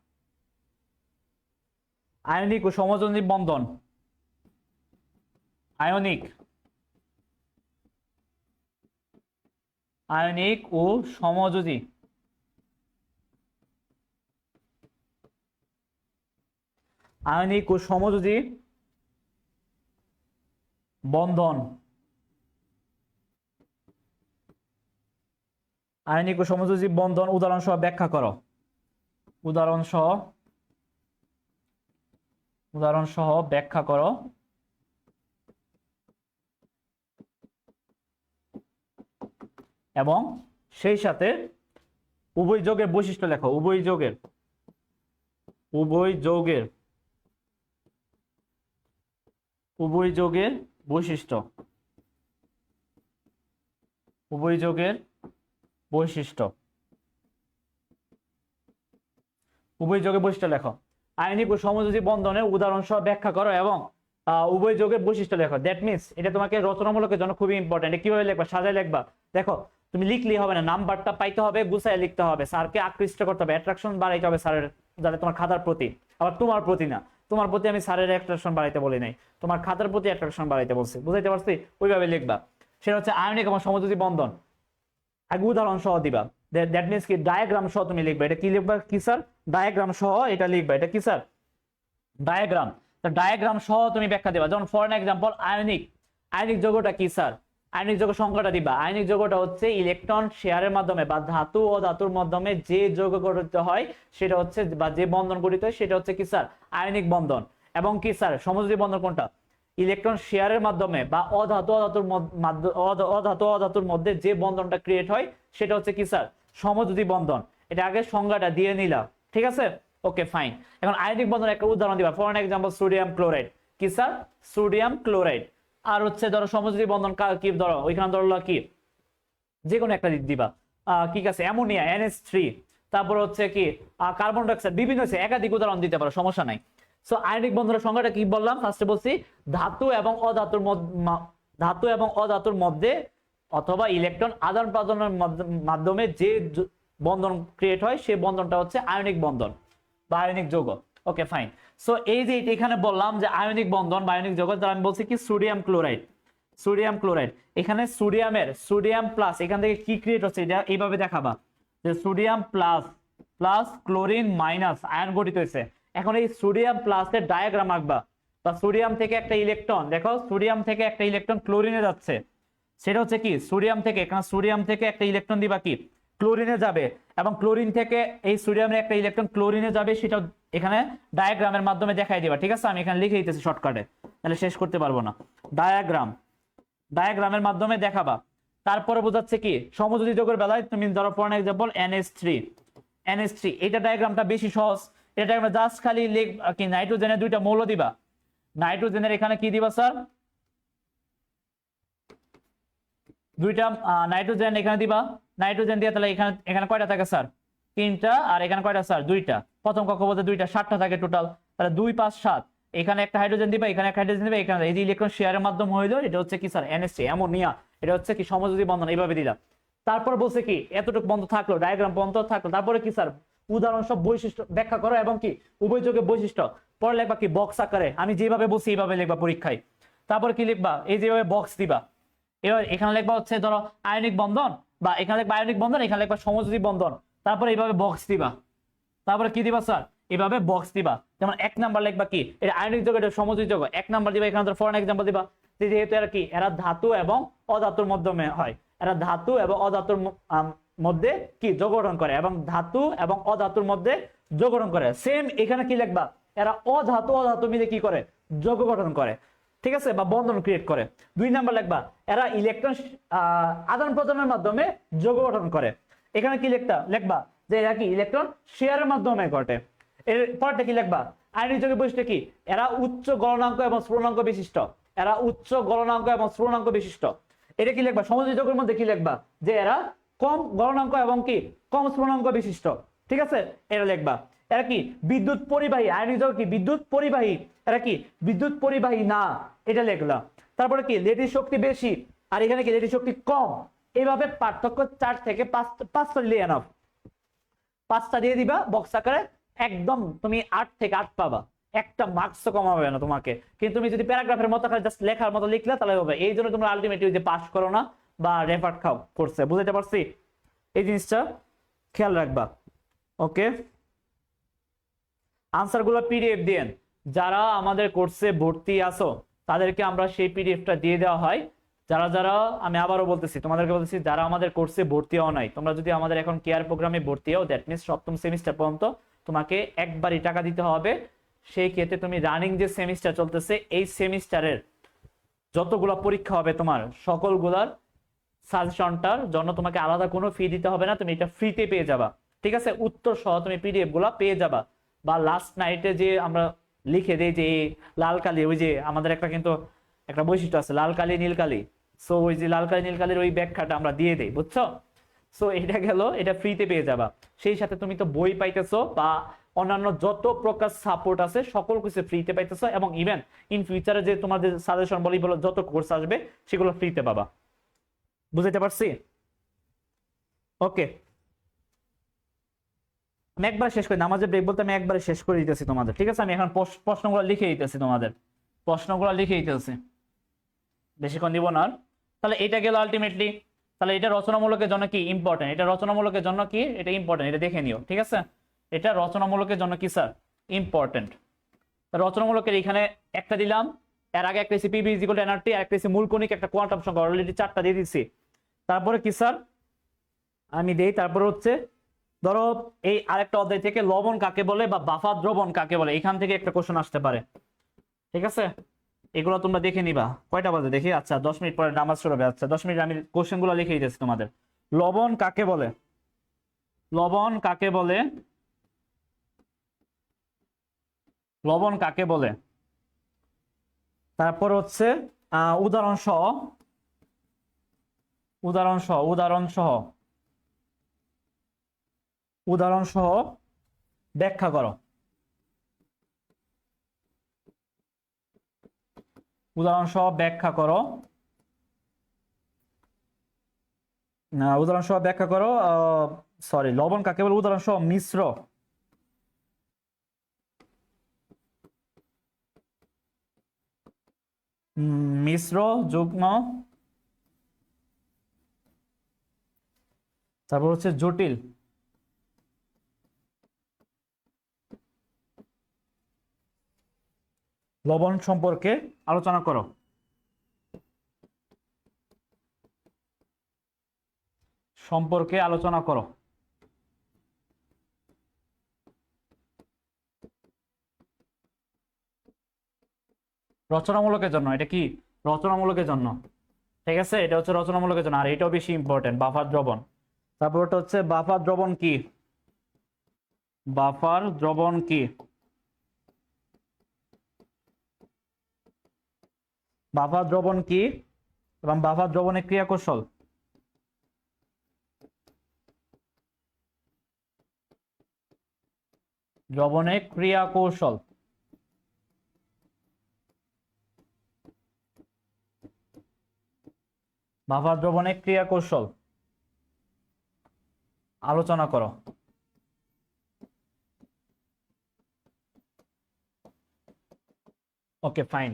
আয়নিক ও সমযোজী বন্ধন, আয়নিক ও সমযোজী বন্ধন, আয়নিক ও সমযোজী বন্ধন উদাহরণ সহ ব্যাখ্যা করো। উদাহরণ সহ ব্যাখ্যা করো। এবং সেই সাথে উভয় যৌগের বৈশিষ্ট্য লেখো। উভয় যৌগের বৈশিষ্ট্য, উভয় যৌগের বৈশিষ্ট্য লেখো। আয়নিক ও সমযোজী বন্ধনের উদাহরণ সহ ব্যাখ্যা করো এবং উভয় যৌগের বৈশিষ্ট্য লেখো। দ্যাট মিনস এটা তোমাকে রচনামূলকের জন্য খুবই ইম্পর্টেন্ট। কিভাবে লিখবা? সাজায় লিখবা। দেখো তুমি লিখলেই হবে না, নাম্বারটা পাইতে হবে, গুছায় লিখতে হবে, স্যারকে আকৃষ্ট করতে হবে, অ্যাট্রাকশন বাড়াইতে হবে স্যারের, যাতে তোমার খাতার প্রতি, আবার তোমার প্রতি না, তোমার প্রতি আমি স্যারের অ্যাট্রাকশন বাড়াইতে বলি নাই, তোমার খাতার প্রতি অ্যাট্রাকশন বাড়াইতে বলছি। বুঝাইতে পারছি? ওইভাবে লিখবা। সেটা হচ্ছে আয়নিক এবং সমযোজী বন্ধন, আগে উদাহরণ সহ দিবা। দ্যাট মিনস কি ডায়াগ্রাম সহ তুমি লিখবা। এটা কি লিখবা? কি স্যার? ডায়াগ্রাম সহ এটা লিখবা। এটা কি স্যার? ডায়াগ্রাম। ডায়াগ্রাম সহ তুমি ব্যাখ্যা দিবা। যেমন ফর এক্সাম্পল আয়নিক যৌগটা কি স্যার? আয়নিক যৌগ সংখ্যাটা দিবা। আয়নিক যৌগটা হচ্ছে ইলেকট্রন শেয়ারের মাধ্যমে বা ধাতু ও ধাতুর মাধ্যমে যে যৌগ গঠিত হয় সেটা হচ্ছে, বা যে বন্ধন গঠিত হয় সেটা হচ্ছে কি স্যার? আয়নিক বন্ধন। এবং কি স্যার? সমযোজী বন্ধন কোনটা? ইলেকট্রন শেয়ারের মাধ্যমে বা অধাতুর মধ্যে যে বন্ধনটা ক্রিয়েট হয় সেটা হচ্ছে কি স্যার সমযোজী বন্ধন। এটা আগে সংজ্ঞাটা দিয়ে নিলাম, ঠিক আছে? Okay fine. এখন আয়নিক বন্ধন একটা উদাহরণ দিবা, ফর এক্সাম্পল সোডিয়াম ক্লোরাইড। কি স্যার? Sodium chloride. আর হচ্ছে ধরো সমযোজী বন্ধন কি ধরো, ওইখানে ধরলো কি যে কোনো একটা দিবা, কি আছে অ্যামোনিয়া NH3, তারপর হচ্ছে কি কার্বন ডাইঅক্সাইড, বিভিন্ন আছে, একাধিক উদাহরণ দিতে পারো, সমস্যা নাই। সো আয়নিক বন্ধনের সংজ্ঞাটা কি বললাম? ফার্স্টে বলছি ধাতু এবং অধাতুর মধ্যে অথবা ইলেকট্রন আদান প্রদানের মাধ্যমে যে বন্ধন ক্রিয়েট হয় সেই বন্ধনটা হচ্ছে আয়নিক বন্ধন বা আয়নিক যৌগ। Okay fine. সো এই যে এখানে বললাম যে আয়নিক বন্ধন বা আয়নিক যৌগ, তার আমি বলছি কি সোডিয়াম ক্লোরাইড। এখানে সোডিয়াম প্লাস এখান থেকে কি ক্রিয়েট হচ্ছে এটা এইভাবে দেখাবা যে sodium plus chlorine minus ion গঠিত হয়েছে। এখন এই সোডিয়াম প্লাসের ডায়াগ্রাম আঁকবা, বা সোডিয়াম থেকে একটা ইলেকট্রন, দেখো সোডিয়াম থেকে একটা ইলেকট্রন ক্লোরিনে যাচ্ছে, সেটা হচ্ছে কি সোডিয়াম থেকে একটা ইলেকট্রন দিবা কি ক্লোরিনে যাবে, এবং ক্লোরিন থেকে এই সোডিয়ামের একটা ইলেকট্রন ক্লোরিনে যাবে, সেটা এখানে ডায়াগ্রামের মাধ্যমে দেখাই দিবা, ঠিক আছে? আমি এখানে লিখে দিতেছি শর্টকাটে, তাহলে শেষ করতে পারবো না। ডায়াগ্রামের মাধ্যমে দেখাবা। তারপরে বোঝাচ্ছে কি সমযোজী যৌগের বেলায় তুমি ধরো ফর এক্সাম্পল NH3, এটা ডায়াগ্রামটা বেশি সহজ। এটা ডায়াগ্রাম জাস্ট খালি কি নাইট্রোজেনের দুইটা মৌল দিবা, নাইট্রোজেনের এখানে কি দিবা স্যার দুইটা নাইট্রোজেন এখানে দিবা, নাইট্রোজেন দিয়ে তাহলে এখানে কয়টা থাকে স্যার? 3টা, আর এখানে কয়টা স্যার? 2টা। প্রথম কক্ষপথে 2টা, 7টা থাকে টোটাল, তাহলে 2 5 7। এখানে একটা হাইড্রোজেন দিবা, এখানে একটা হাইড্রোজেন দিবা, এখানে এই যে ইলেকট্রন শেয়ারের মাধ্যমে হইলো, এটা হচ্ছে কি স্যার NH3 অ্যামোনিয়া, এটা হচ্ছে কি সমযোজী বন্ধন, এইভাবে দিলাম। তারপর বলছে কি এতটুকু বন্ধ থাকলো, ডায়াগ্রাম বন্ধ থাকলো, তারপরে কি স্যার উদাহরণ সব বৈশিষ্ট্য ব্যাখ্যা করো এবং কি উভয় যৌগের বৈশিষ্ট্য পরে লিখবা কি বক্স আকারে, আমি যেভাবে বলছি এইভাবে লিখবা পরীক্ষায়। তারপর কি লিখবা এই যেভাবে বক্স দিবা, এবার এখানে লিখবা হচ্ছে ধরো আয়নিক বন্ধন, বা এখানে লিখবা আয়নিক বন্ধন, এখানে লিখবা সমযোজী বন্ধন, তারপরে এইভাবে বক্স দিবা। তারপরে কি দিবা স্যার? এভাবে বক্স দিবা। যেমন 1 নাম্বার লিখবা কি এটা আয়নিক যৌগ, এটা সমযোজী যৌগ, 1 নাম্বার দিবা। এখানে ফর এক্সাম্পল দিবা যেহেতু এরা কি এরা ধাতু এবং অধাতুর মাধ্যমে হয়, এরা ধাতু এবং অধাতুর মধ্যে কি যৌগ গঠন করে, এবং ধাতু এবং অধাতুর মধ্যে যৌগ গঠন করে। সেম এখানে কি লিখবা এরা অধাতু মিলে কি করে যৌগ গঠন করে, ঠিক আছে, বা বন্ধন ক্রিয়েট করে। 2 নাম্বার লিখবা এরা ইলেকট্রন আদান প্রদানের মাধ্যমে যৌগ গঠন করে। এখানে কি লিখবা যে এরা কি ইলেকট্রন শেয়ারের মাধ্যমে ঘটে। এর পরটা কি লিখবা আয়নিক যৌগের বৈশিষ্ট্য কি এরা উচ্চ গলনাঙ্ক এবং স্ফুটনাঙ্ক বিশিষ্ট, এটা কি লিখবা? সমযোজী যৌগের মধ্যে কি লিখবা যে এরা কম গলনাঙ্ক এবং কি কম স্ফুটনাঙ্ক বিশিষ্ট, ঠিক আছে, এটা লিখবা। এরা কি বিদ্যুৎ পরিবাহী, আয়নিক যৌগ কি বিদ্যুৎ পরিবাহী, এরা কি বিদ্যুৎ পরিবাহী না, এটা লিখলাম। তারপরে কি লেটিস শক্তি বেশি, আর এখানে কি লেটিস শক্তি কম। এইভাবে পার্থক্য 4 থেকে 5টা দিলে এনাফ, 5টা দিয়ে দিবা বক্স আকারে, একদম তুমি 8 থেকে 8 পাবা, একটা মার্কস কম হবে না তোমাকে। কিন্তু তুমি যদি প্যারাগ্রাফের মতো খালি জাস্ট লেখার মতো লিখলে তাহলে হবে। এই জন্য তোমরা আলটিমেটলি যে পাস করো না বা রেফার খাও করছে, বুঝতে পারছি? এই জিনিসটা খেয়াল রাখবা। ওকে, আনসার গুলো পিডিএফ দিয়েন। যারা আমাদের কোর্সে ভর্তি আছো তাদেরকে আমরা সেই পিডিএফটা দিয়ে দেওয়া হয়। যারা আমি আবারও বলতেছি, তোমাদেরকে বলতেছি যারা আমাদের কোর্সে ভর্তি হও নাই, তোমরা যদি আমাদের এখন কেয়ার প্রোগ্রামে ভর্তি হও, দ্যাট মিনস 7ম সেমিস্টার পর্যন্ত তোমাকে একবারই টাকা দিতে হবে। সেই ক্ষেত্রে তুমি রানিং যে সেমিস্টার চলতেছে এই সেমিস্টারের যতগুলো পরীক্ষা হবে তোমার সকলগুলার সাজেশনটার জন্য তোমাকে আলাদা কোনো ফি দিতে হবে না, তুমি এটা ফ্রিতে পেয়ে যাবা, ঠিক আছে? উত্তর সহ তুমি পিডিএফ গুলা পেয়ে যাবা। বা লাস্ট নাইটে যে আমরা লিখে দেই যে লাল কালি, ওই যে আমাদের কিন্তু একটা বৈশিষ্ট্য আছে লাল কালি নীল কালি, সো ওই যে লাল কালি নীল কালির ওই ব্যাখ্যাটা আমরা দিয়ে দেই, বুঝছো? সো এটা গেল, এটা ফ্রিতে পেয়ে যাবা। সেই সাথে তুমি তো বই পাইতেছো বা অন্যান্য যত প্রকার সাপোর্ট আছে সকল কিছু ফ্রিতে পাইতেছো, এবং ইভেন ইন ফিউচারে যে তোমাদের সাজেশন বলি বলো যত কোর্স আসবে সেগুলো ফ্রিতে পাবা, বুঝতে পারছি? ওকে, আমি একবার শেষ করি, নামাজের ব্রেক বলতে আমি একবারে শেষ করে দিতেছি তোমাদের, ঠিক আছে? আমি এখন প্রশ্নগুলো লিখে দিতেছি, তোমাদের প্রশ্নগুলো লিখে দিতেছি, বেশিক্ষণ দিব না। তাহলে এটা গেল আলটিমেটলি। তাহলে এটা রচনামূলকের জন্য কি ইম্পর্টেন্ট, এটা রচনামূলকের জন্য কি এটা ইম্পর্টেন্ট, এটা দেখে নিও, ঠিক আছে? এটা রচনামূলকের জন্য কি স্যার ইম্পর্টেন্ট। রচনামূলকের এখানে একটা দিলাম, এর আগে একটা PV = nRT, আর একটা মূল কণিক, একটা কোয়ান্টাম সংখ্যা, অলরেডি 4টা দিয়ে দিচ্ছি। তারপরে কি স্যার আমি দেই, তারপরে হচ্ছে ধরো এই আরেকটা অধ্যায় থেকে লবণ কাকে বলে বা বাফা দ্রবণ কাকে বলে, এখান থেকে একটা কোশ্চেন আসতে পারে, ঠিক আছে? এগুলো তোমরা দেখে নিবা। কয়টা বাজে দেখি? আচ্ছা 10 মিনিট পরে নামাজ শুরু হবে। আচ্ছা 10 মিনিট আমি কোশ্চেন গুলো লিখে দিতেছি তোমাদের। লবণ কাকে বলে? লবণ কাকে বলে? লবণ কাকে বলে? তারপর হচ্ছে উদাহরণ সহ, উদাহরণ সহ, উদাহরণ সহ, উদাহরণ সহ ব্যাখ্যা করো। উদাহরণ সহ ব্যাখ্যা করো। উদাহরণ সহ ব্যাখ্যা করো। সরি, লবণ কাকে বলে উদাহরণ সহ মিশ্র, মিশ্র, যুগ্ম, তারপর হচ্ছে জটিল। লবণ সম্পর্কে আলোচনা করো। সম্পর্কে আলোচনা করো। রচনামূলকের জন্য, এটা কি? রচনামূলকের জন্য। ঠিক আছে, এটা হচ্ছে রচনামূলকের জন্য। আর এটাও বেশি ইম্পর্টেন্ট, বাফার দ্রবণ। তারপর ওটা হচ্ছে বাফার দ্রবণ কি? বাফার দ্রবণ কি? বাফার দ্রবণ কি এবং বাফার দ্রবণের ক্রিয়া কৌশল। দ্রবণের ক্রিয়া কৌশল। বাফার দ্রবণের ক্রিয়া কৌশল আলোচনা করো। ওকে ফাইন,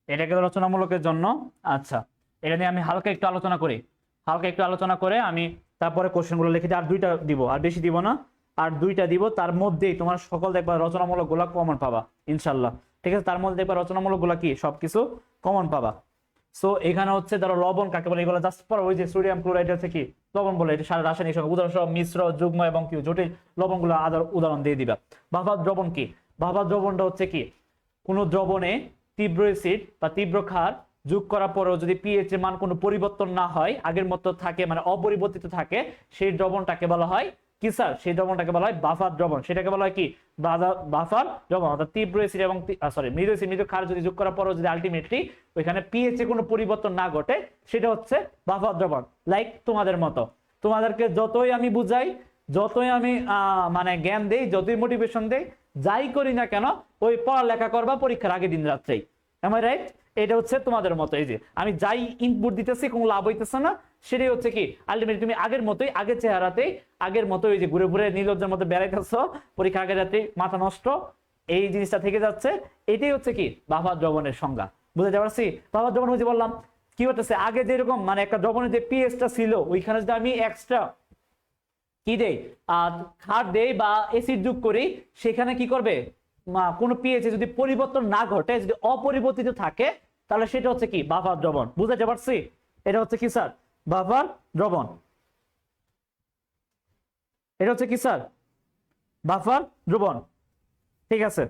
এটাকে রচনামূলকের জন্য। আচ্ছা, এটা নিয়ে আমি হালকা একটু আলোচনা করি। হালকা একটু আলোচনা করে আমি তারপরে কোশ্চেনগুলো লিখে দিই। আর দুইটা দিব, আর বেশি দিব না। আর দুইটা দিব, তার মধ্যেই তোমার সকল দেখবা রচনামূলক গুলা কমন পাবা ইনশাল্লাহ। ঠিক আছে, তার মধ্যে দেখবা রচনামূলক গুলা কি সবকিছু কমন পাবা। সো এখানে হচ্ছে ধরো লবণ কাকে বলে, এগুলো জাস্ট পর ওই যে সোডিয়াম ক্লোরাইড হচ্ছে কি লবণ বলে, এটা সারা রাসায়নিক সংখ্যা। উদাহরণ সহ মিশ্র, যুগ্ম এবং কি জটিল লবণগুলো উদাহরণ দিয়ে দিবা। ভাপা দ্রবণ কি? ভাপা দ্রবণটা হচ্ছে কি, কোনো দ্রবণে তীব্র অ্যাসিড বা তীব্র ক্ষার যোগ করার পরেও যদি পিএইচ এর মান কোনো পরিবর্তন না হয়, আগের মতো থাকে, মানে অপরিবর্তিত থাকে, সেই দ্রবণটাকে বলা হয় কি স্যার? সেই দ্রবণটাকে বলা হয় বাফার দ্রবণ। সেটাকে বলা হয় কি? বাফার দ্রবণ। অর্থাৎ তীব্র অ্যাসিড এবং মৃদু অ্যাসিড, মৃদু ক্ষার যদি যোগ করার পরেও যদি আলটিমেটলি ওইখানে পিএইচ এ কোনো পরিবর্তন না ঘটে, সেটা হচ্ছে বাফার দ্রবণ। লাইক তোমাদের মতো, তোমাদেরকে যতই আমি বুঝাই, যতই আমি মানে জ্ঞান দেই, যতই মোটিভেশন দেই, যাই করি না কেন, ওই পড়ালেখা করবা পরীক্ষার আগের দিন রাত্রেই। Am I right? এটা হচ্ছে তোমাদের মতো। এই যে আমি যাই ইনপুট দিতেছি, কোনো লাভ হইতেছে না, সেটাই হচ্ছে কি আলটিমেটলি তুমি আগের মতোই, আগের চেহারাতেই, আগের মতোই ওই যে ঘুরে ঘুরে নির্লজ্জের মতো বেড়াইতেছো, পরীক্ষা আগের রাতে মাথা নষ্ট, এই জিনিসটা থেকে যাচ্ছে। এটাই হচ্ছে কি বাফার দ্রবণের সংজ্ঞা। বুঝতে পারছি? বাফার দ্রবণ হচ্ছে বললাম কি হতেছে, আগে যেরকম মানে একটা দ্রবণের যে পিএইচটা ছিল, ওইখানে যদি আমি এক্সট্রা কি দেই, ক্ষার দেই বা অ্যাসিড যোগ করি, সেখানে কি করবে, কোনো পিএইচ যদি পরিবর্তন না ঘটে, যদি অপরিবর্তিত থাকে, তাহলে সেটা হচ্ছে কি বাফার দ্রবণ। বুঝতে পারছি? এটা হচ্ছে কি স্যার? বাফার দ্রবণ। এটা হচ্ছে কি স্যার? বাফার দ্রবণ। ঠিক আছে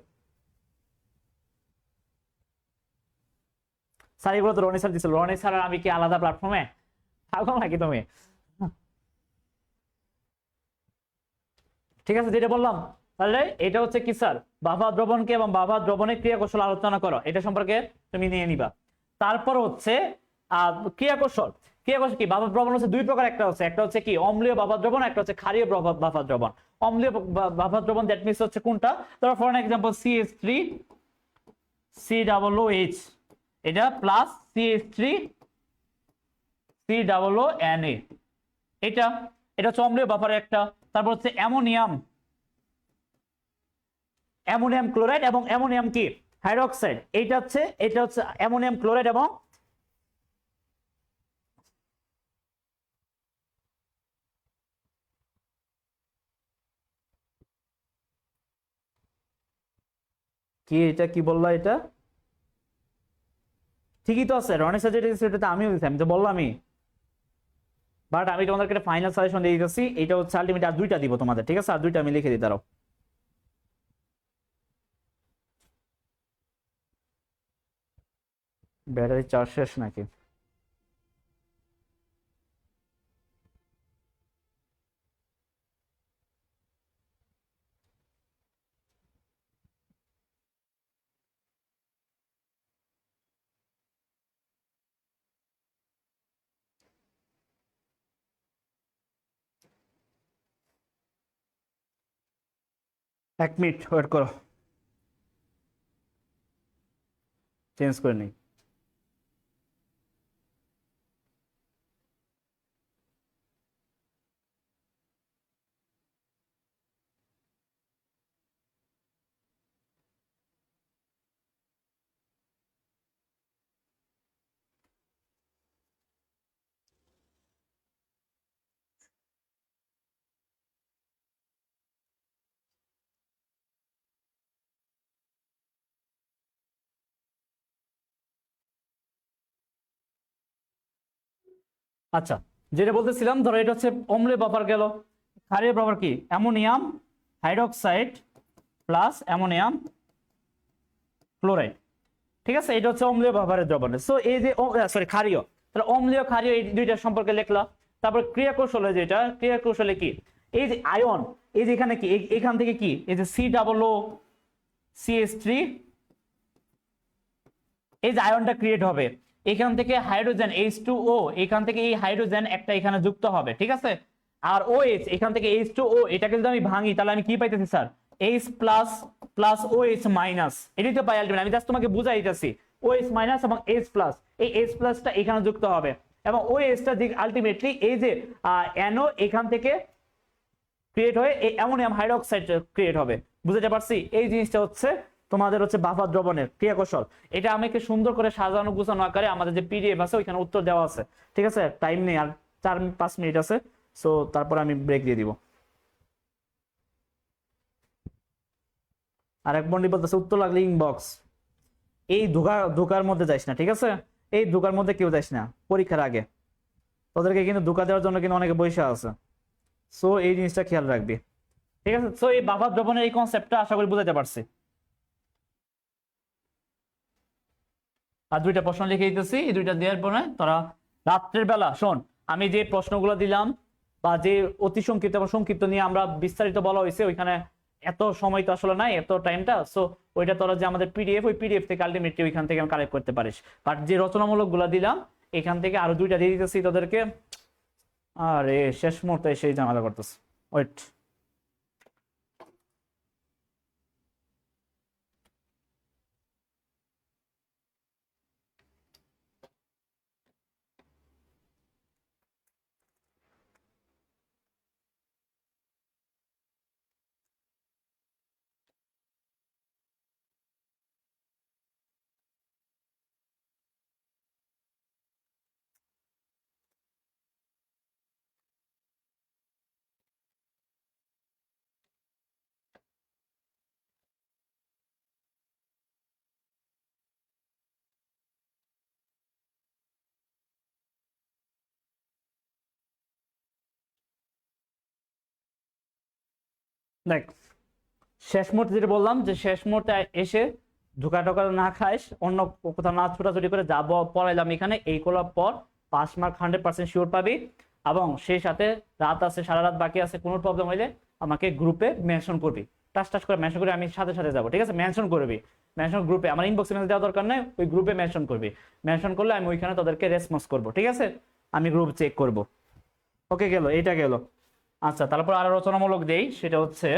স্যার, এগুলো তো রনি স্যার দিছিল। রনি স্যার আর আমি কি আলাদা প্ল্যাটফর্মে থাকো নাকি তুমি? ঠিক আছে, যেটা বললাম, তাহলে এটা হচ্ছে কি স্যার? বাফার দ্রবণকে এবং বাফার দ্রবণের ক্রিয়া কৌশল আলোচনা করো, এটা সম্পর্কে তুমি নিয়ে নিবা। তারপর হচ্ছে ক্রিয়া কৌশল। ক্রিয়া কৌশল কি? বাফার দ্রবণ হচ্ছে দুই প্রকার, একটা হচ্ছে কি অম্লীয় বাফার দ্রবণ, একটা হচ্ছে ক্ষারীয় বাফার দ্রবণ। অম্লীয় বাফার দ্রবণ দ্যাট মিনস হচ্ছে কোনটা? ধরো ফর এক্সাম্পল CH3 COOH, এটা প্লাস CH3 COONA, এটা এটা হচ্ছে অম্লীয় বাফারের একটা। তারপর হচ্ছে অ্যামোনিয়াম, অ্যামোনিয়াম ক্লোরাইড এবং অ্যামোনিয়াম কি হাইড্রোক্সাইড, এটা হচ্ছে অ্যামোনিয়াম ক্লোরাইড এবং কি, এটা কি বললা? এটা ঠিকই তো আছে, রনি স্যার যেটা দিয়েছে সেটা আমিও দিচ্ছি, আমি তো বললামই। বাট আমি তোমাদেরকে ফাইনাল সাজেশন দিয়ে দিতেছি, এটা হচ্ছে আলটিমেট। আর দুইটা দিব তোমাদের, ঠিক আছে? আর দুইটা আমি লিখে দিই, দাঁড়াও। ব্যাটারি চার্জ শেষ নাকি? এক মিনিট ওয়েট করো, চেঞ্জ করে নিই। আচ্ছা, যেটা বলতেছিলাম, ধরো এটা হচ্ছে অম্লীয় বাফার গেল। ক্ষারীয় বাফার কি? Ammonium hydroxide plus ammonium chloride. ঠিক আছে, এটা হচ্ছে অম্লীয় বাফারের দ্রবণ। সো এই যে সরি ক্ষারীয়, তাহলে অম্লীয় ক্ষারীয় এই দুইটার সম্পর্কে লিখলাম। তারপর ক্রিয়া কৌশলে, যেটা ক্রিয়া কৌশলে কি, এই যে আয়ন, এই যে এখানে কি, এখান থেকে কি, এই যে COO CH3, এই যে আয়নটা ক্রিয়েট হবে, এখান থেকে হাইড্রোজেন H2O, এখান থেকে এই হাইড্রোজেন একটা এখানে যুক্ত হবে। ঠিক আছে, আর OH, এখান থেকে H2O, এটাকে যদি আমি ভাঙি তাহলে আমি কি পাইতেছি sir? H plus plus OH minus, এটাই তো পাই আলটিমেট। আমি জাস্ট তোমাকে বুঝাই দিতেছি, OH মাইনাস এবং H প্লাস, এই H প্লাসটা এখানে যুক্ত হবে এবং OH টা আলটিমেটলি এই যে NO এখান থেকে ক্রিয়েট হয়ে এই অ্যামোনিয়াম হাইড্রোক্সাইড ক্রিয়েট হবে। বুঝতে পারছি? এই জিনিসটা হচ্ছে তোমাদের হচ্ছে বাফার দ্রবণের ক্রিয়া কৌশল। এটা আমাকে সুন্দর করে সাজানো গুছানো আকারে আমাদের যে PDF আছে ওইখানে উত্তর দেওয়া আছে। ঠিক আছে, টাইম নেই, আর 4-5 মিনিট আছে। সো তারপর আমি ব্রেক দিয়ে দিব। আর এক বন্ডি বলতেছে উত্তর লাগলে ইনবক্স। এই ধোকার মধ্যে যাইস না, ঠিক আছে? এই ধোকার মধ্যে কেউ যাইস না পরীক্ষার আগে, তোদেরকে কিন্তু ধোকা দেওয়ার জন্য কিন্তু অনেকে বসে আছে। সো এই জিনিসটা খেয়াল রাখবি। ঠিক আছে, সো এই বাফার দ্রবণের এই কনসেপ্টটা আশা করি বুঝাতে পারছি। আর দুইটা প্রশ্ন লিখে দিতেছি, এই দুইটা দেওয়ার পরে তোরা রাত্রের বেলা শোন, আমি যে প্রশ্নগুলো দিলাম বা যে অতি সংক্ষিপ্ত এবং সংক্ষিপ্ত নিয়ে আমরা বিস্তারিত বলা হয়েছে, ওইখানে এত সময় তো আসলে নাই, এত টাইমটা। সো ওইটা তোরা যে আমাদের PDF, ওই PDF থেকে আলটিমেটলি ওইখান থেকে কালেক্ট করতে পারিস। বাট যে রচনামূলক গুলা দিলাম এখান থেকে আরো দুইটা দিয়ে দিতেছি তোদেরকে। আরে শেষ মুহূর্তে সেই ঝামেলা করতেছে, ওয়েট। দেখ, শেষ মুহূর্তে যেটা বললাম, যে শেষ মুহূর্তে এসে ধোকা টোকা না খাইস, অন্য কোথাও না ছোটাছুটি করে যাব পড়াইলাম এখানে, এইগুলোর পর 5 মার্ক 100% শিওর পাবি। এবং সেই সাথে রাত আছে, সারা রাত বাকি আছে, কোনো প্রবলেম হইলে আমাকে গ্রুপে মেনশন করবি, টাচ টাচ করে মেনশন করে আমি সাথে সাথে যাবো। ঠিক আছে, মেনশন করবি, মেনশন গ্রুপে, আমার ইনবক্সে মেসেজ দেওয়া দরকার নেই, ওই গ্রুপে মেনশন করবি। মেনশন করলে আমি ওইখানে তাদেরকে রেসপন্স করবো। ঠিক আছে, আমি গ্রুপ চেক করব। ওকে, গেল, এইটা গেল। আচ্ছা, তারপর আরো রচনামূলক দেই, সেটা হচ্ছে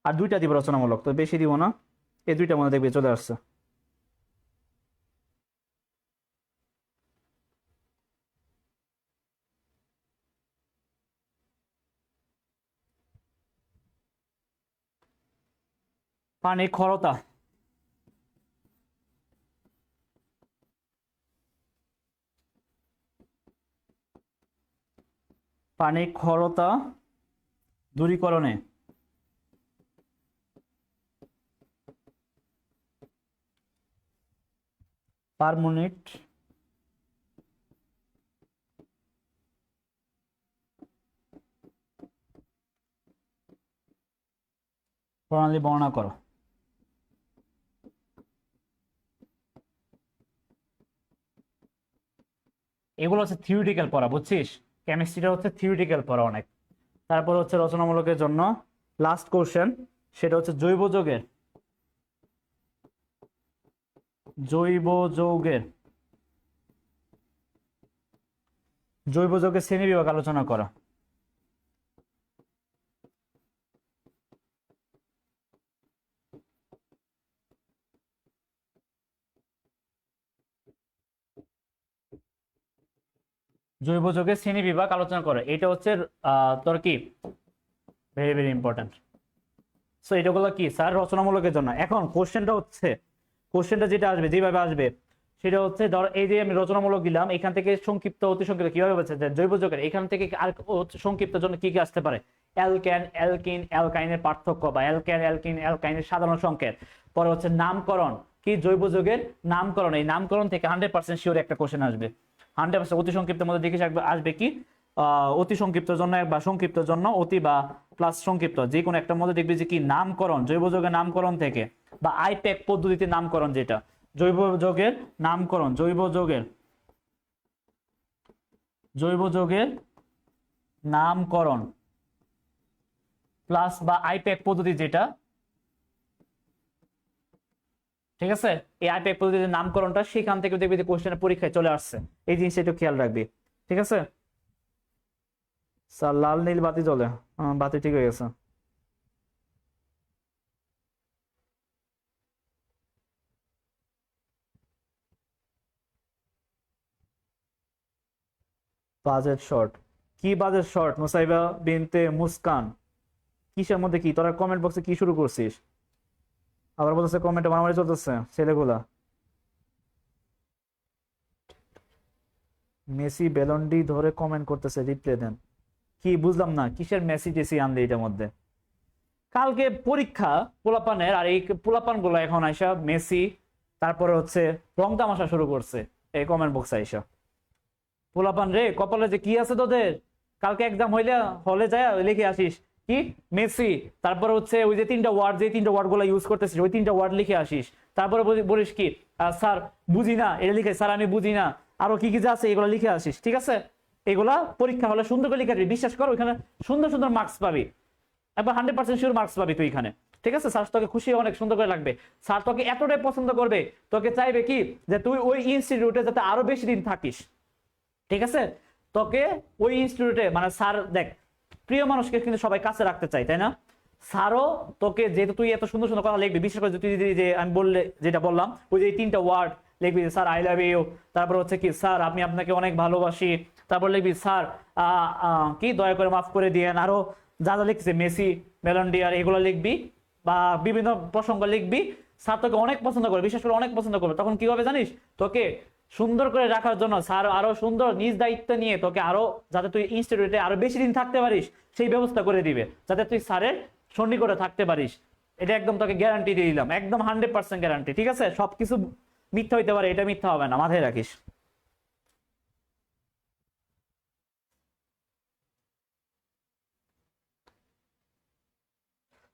আর দুইটা দিব রচনামূলক, তো বেশি দিব না, এই দুইটা মনে দেখবে চলে আসছে। পানি খরতা, পানি খরতা দূরীকরণে পার মিনিট প্রণালী বর্ণনা করো। এগুলো হচ্ছে থিওরিটিক্যাল পড়া, বুঝছিস? কেমিস্ট্রিটা হচ্ছে থিওরিটিক্যাল পড়া অনেক। তারপর হচ্ছে রচনামূলকের জন্য লাস্ট কোশ্চেন, সেটা হচ্ছে জৈব যৌগের জৈব যৌগের জৈব যৌগের শ্রেণীবিভাগ আলোচনা করা। জৈব যৌগের শ্রেণীবিভাগ আলোচনা করে, এটা হচ্ছে তোর কি ভেরি ভেরি ইম্পর্টেন্ট। সো এটাগুলো কি স্যার রচনামূলকের জন্য। এখন কোশ্চেনটা যেটা আসবে, যেভাবে আসবে সেটা হচ্ছে, ধর এই যে আমি রচনামূলক দিলাম, এখান থেকে সংক্ষিপ্ত অতি সংক্ষিপ্ত কিভাবে বলছে যে জৈব যৌগের এখান থেকে আর সংক্ষিপ্ত জন্য কি কি আসতে পারে, অ্যালকেন অ্যালকিন অ্যালকাইনের পার্থক্য, বা অ্যালকেন অ্যালকিন অ্যালকাইনের সাধারণ সংকেত। পরে হচ্ছে নামকরণ, কি জৈব যৌগের নামকরণ, এই নামকরণ থেকে 100% শিওর একটা কোশ্চেন আসবে। 100% অতি সংক্ষিপ্তের মধ্যে দেখিস আসবে কি অতি সংক্ষিপ্ত জন্য বা সংক্ষিপ্ত জন্য অতি বা প্লাস সংক্ষিপ্ত, যে কোনো একটার মধ্যে দেখবি যে কি নামকরণ, জৈব যৌগের নামকরণ থেকে, বা আইপ্যাক পদ্ধতিতে নামকরণ, যেটা জৈব যৌগের নামকরণ, জৈব যৌগের নামকরণ প্লাস বা আইপ্যাক পদ্ধতি যেটা, ঠিক আছে? এই আইপ্যাক পদ্ধতির নামকরণটা সেখান থেকে দেখবি যে কোশ্চেনের পরীক্ষায় চলে আসছে, এই জিনিসটা একটু খেয়াল রাখবি, ঠিক আছে? স্যার লাল নীল বাতি জ্বলে, বাতি ঠিক হয়ে গেছে। বাজেট শর্ট, কি বাজেট শর্ট মুসাইবা বিনতে মুস্কান? কিসের মধ্যে কি তোরা কমেন্ট বক্সে কি শুরু করছিস? আবার বলতেছে কমেন্টে মারামারি চলতেছে ছেলেগুলা। মেসি বেলন্ডি ধরে কমেন্ট করতেছে, রিপ্লে দেন। কি বুঝলাম না, কিসের মেসি টেসি আনলে এটার মধ্যে? কালকে পরীক্ষা পোলাপানের, আর এই পোলাপান গুলো এখন আইসা মেসি তারপরে হচ্ছে রং তামাশা শুরু করছে এই কমেন্ট বক্সে আইসা। পোলাপান রে, কপালে যে কি আছে তোদের, কালকে এক্সাম হইলে হলে যায় লিখে আসিস কি মেসি, তারপরে হচ্ছে ওই যে তিনটা ওয়ার্ড গুলো ইউজ করতেছিস, ওই তিনটা ওয়ার্ড লিখে আসিস। তারপরে বলিস কি স্যার বুঝি না, এটা লিখে স্যার আমি বুঝি না, আরো কি কি যে আছে এগুলো লিখে আসিস, ঠিক আছে? এগুলা পরীক্ষা হলে সুন্দর করে লিখে আসবি, বিশ্বাস কর ওইখানে সুন্দর সুন্দর মার্কস পাবি, একবার 100% শিওর মার্কস পাবি তুই এখানে, ঠিক আছে? স্যার তোকে খুশি অনেক সুন্দর করে লাগবে, স্যার তোকে এতটাই পছন্দ করবে, তোকে চাইবে কি যে তুই ওই ইনস্টিটিউটে যাতে আরো বেশি দিন থাকিস, ঠিক আছে? তোকে ওই ইনস্টিটিউটে, মানে স্যার দেখ, প্রিয় মানুষকে কিন্তু সবাই কাছে রাখতে চাই, তাই না? স্যারও তোকে, যেহেতু তুই এত সুন্দর সুন্দর কথা লিখবি, বিশেষ করে তুই যে আমি যেটা বললাম ওই যে 3টা ওয়ার্ড লিখবি, স্যার আই লাভ ইউ, তারপর হচ্ছে কি স্যার আমি আপনাকে অনেক ভালোবাসি, তারপর লিখবি স্যার কি দয়া করে মাফ করে দিয়েন, আরো যা যা লিখছে মেসি মেলন্ডিয়ার এগুলো লিখবি, বা বিভিন্ন প্রসঙ্গ লিখবি। স্যার তোকে অনেক পছন্দ করবে, বিশেষ করে অনেক পছন্দ করবে। তখন কি হবে জানিস, তোকে সুন্দর করে রাখার জন্য স্যার আরো সুন্দর নিজ দায়িত্ব নিয়ে তোকে আরো, যাতে তুই ইনস্টিটিউটে আরো বেশি দিন থাকতে পারিস সেই ব্যবস্থা করে দিবে, যাতে তুই স্যারের সন্নিকটে থাকতে পারিস। এটা একদম তোকে গ্যারান্টি দিয়ে দিলাম, একদম 100% গ্যারান্টি, ঠিক আছে? সবকিছু মিথ্যা হইতে পারে, এটা মিথ্যা হবে না, মাথায় রাখিস।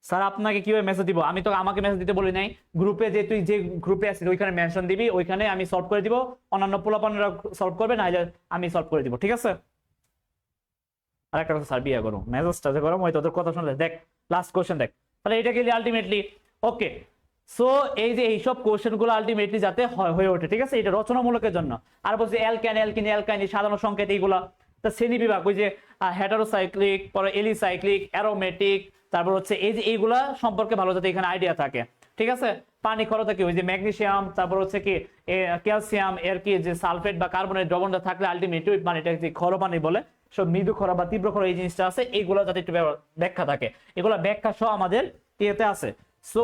স্যার আপনাকে কিভাবে মেসেজ দিব? আমি তো আমাকে মেসেজ দিতে বলি নাই, গ্রুপে যে তুই যে গ্রুপে আছিস ওইখানে মেনশন দিবি, ওইখানে আমি সলভ করে দিব, অন্যান্য পোলাপানরা সলভ করবে, না আমি সলভ করে দিব, ঠিক আছে? আর একটা কথা, স্যার বিয়ে করো মেসেজটা যে করো ওই তোদের কথা শুনলে দেখ, লাস্ট কোশ্চেন দেখ, তাহলে এটা গেলে আলটিমেটলি ওকে। সো এই যে এইসব কোশ্চেন গুলো আলটিমেটলি যাতে হয়ে ওঠে, ঠিক আছে? এটা রচনামূলকের জন্য। আর বলছে অ্যালকেন অ্যালকিন অ্যালকাইন সাধারণ সংকেত, এইগুলা তা শ্রেণী বিভাগ, ওই যে হেটারোসাইক্লিক, পরে এলিসাইক্লিক, অ্যারোমেটিক, তারপর হচ্ছে এই যে এইগুলা সম্পর্কে ভালো যাতে এখানে আইডিয়া থাকে, ঠিক আছে? পানি ক্ষরতা কি, ওই যে ম্যাগনেসিয়াম, তারপর হচ্ছে কি ক্যালসিয়াম, এর কি যে সালফেট বা কার্বনের দ্রবণটা থাকলে আলটিমেটলি ওই পানিটা ক্ষর পানি বলে। সব মৃদু ক্ষরা বা তীব্র ক্ষরা এই জিনিসটা আছে, এইগুলো যাতে একটু ব্যাখ্যা থাকে, এগুলো ব্যাখ্যা সহ আমাদের ইয়েতে আছে। সো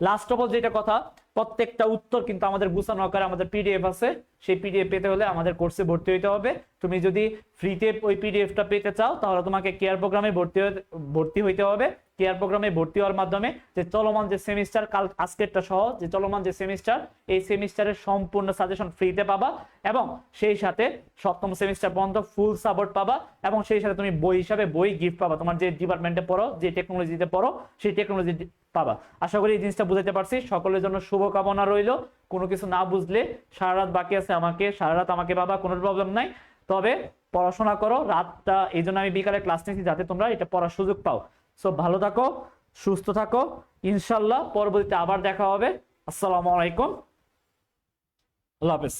লাস্ট অফ অল যেটা কথা, প্রত্যেকটা উত্তর কিন্তু আমাদের গুছানো আকারে আমাদের পিডিএফ আছে, সেই পিডিএফ পেতে হলে আমাদের কোর্সে ভর্তি হইতে হবে। তুমি যদি ফ্রিতে ওই পিডিএফটা পেতে চাও তাহলে তোমাকে কেয়ার প্রোগ্রামে ভর্তি হইতে হবে। কেয়ার প্রোগ্রামে ভর্তি হওয়ার মাধ্যমে যে চলমান যে সেমিস্টার, কাল আজকেরটা সহ যে চলমান যে সেমিস্টার, এই সেমিস্টারের সম্পূর্ণ সাজেশন ফ্রিতে পাবা, এবং সেই সাথে সপ্তম সেমিস্টার পর্যন্ত ফুল সাপোর্ট পাবা, এবং সেই সাথে তুমি বই হিসাবে বই গিফট পাবা, তোমার যে ডিপার্টমেন্টে পড়ো, যে টেকনোলজিতে পড়ো সেই টেকনোলজি পাবা। আশা করি এই জিনিসটা বুঝাতে পারছি। সকলের জন্য শুভকামনা রইল। কোনো কিছু না বুঝলে সারা রাত বাকি আছে, সারা রাত আমাকে পাবা, কোনো প্রবলেম নাই। তবে পড়াশোনা করো রাতটা, এই জন্য আমি বিকালে ক্লাস নিচ্ছি যাতে তোমরা এটা পড়ার সুযোগ পাও। সো ভালো থাকো, সুস্থ থাকো, ইনশাল্লাহ পরবর্তীতে আবার দেখা হবে। আসসালামু আলাইকুম, আল্লাহ হাফেজ।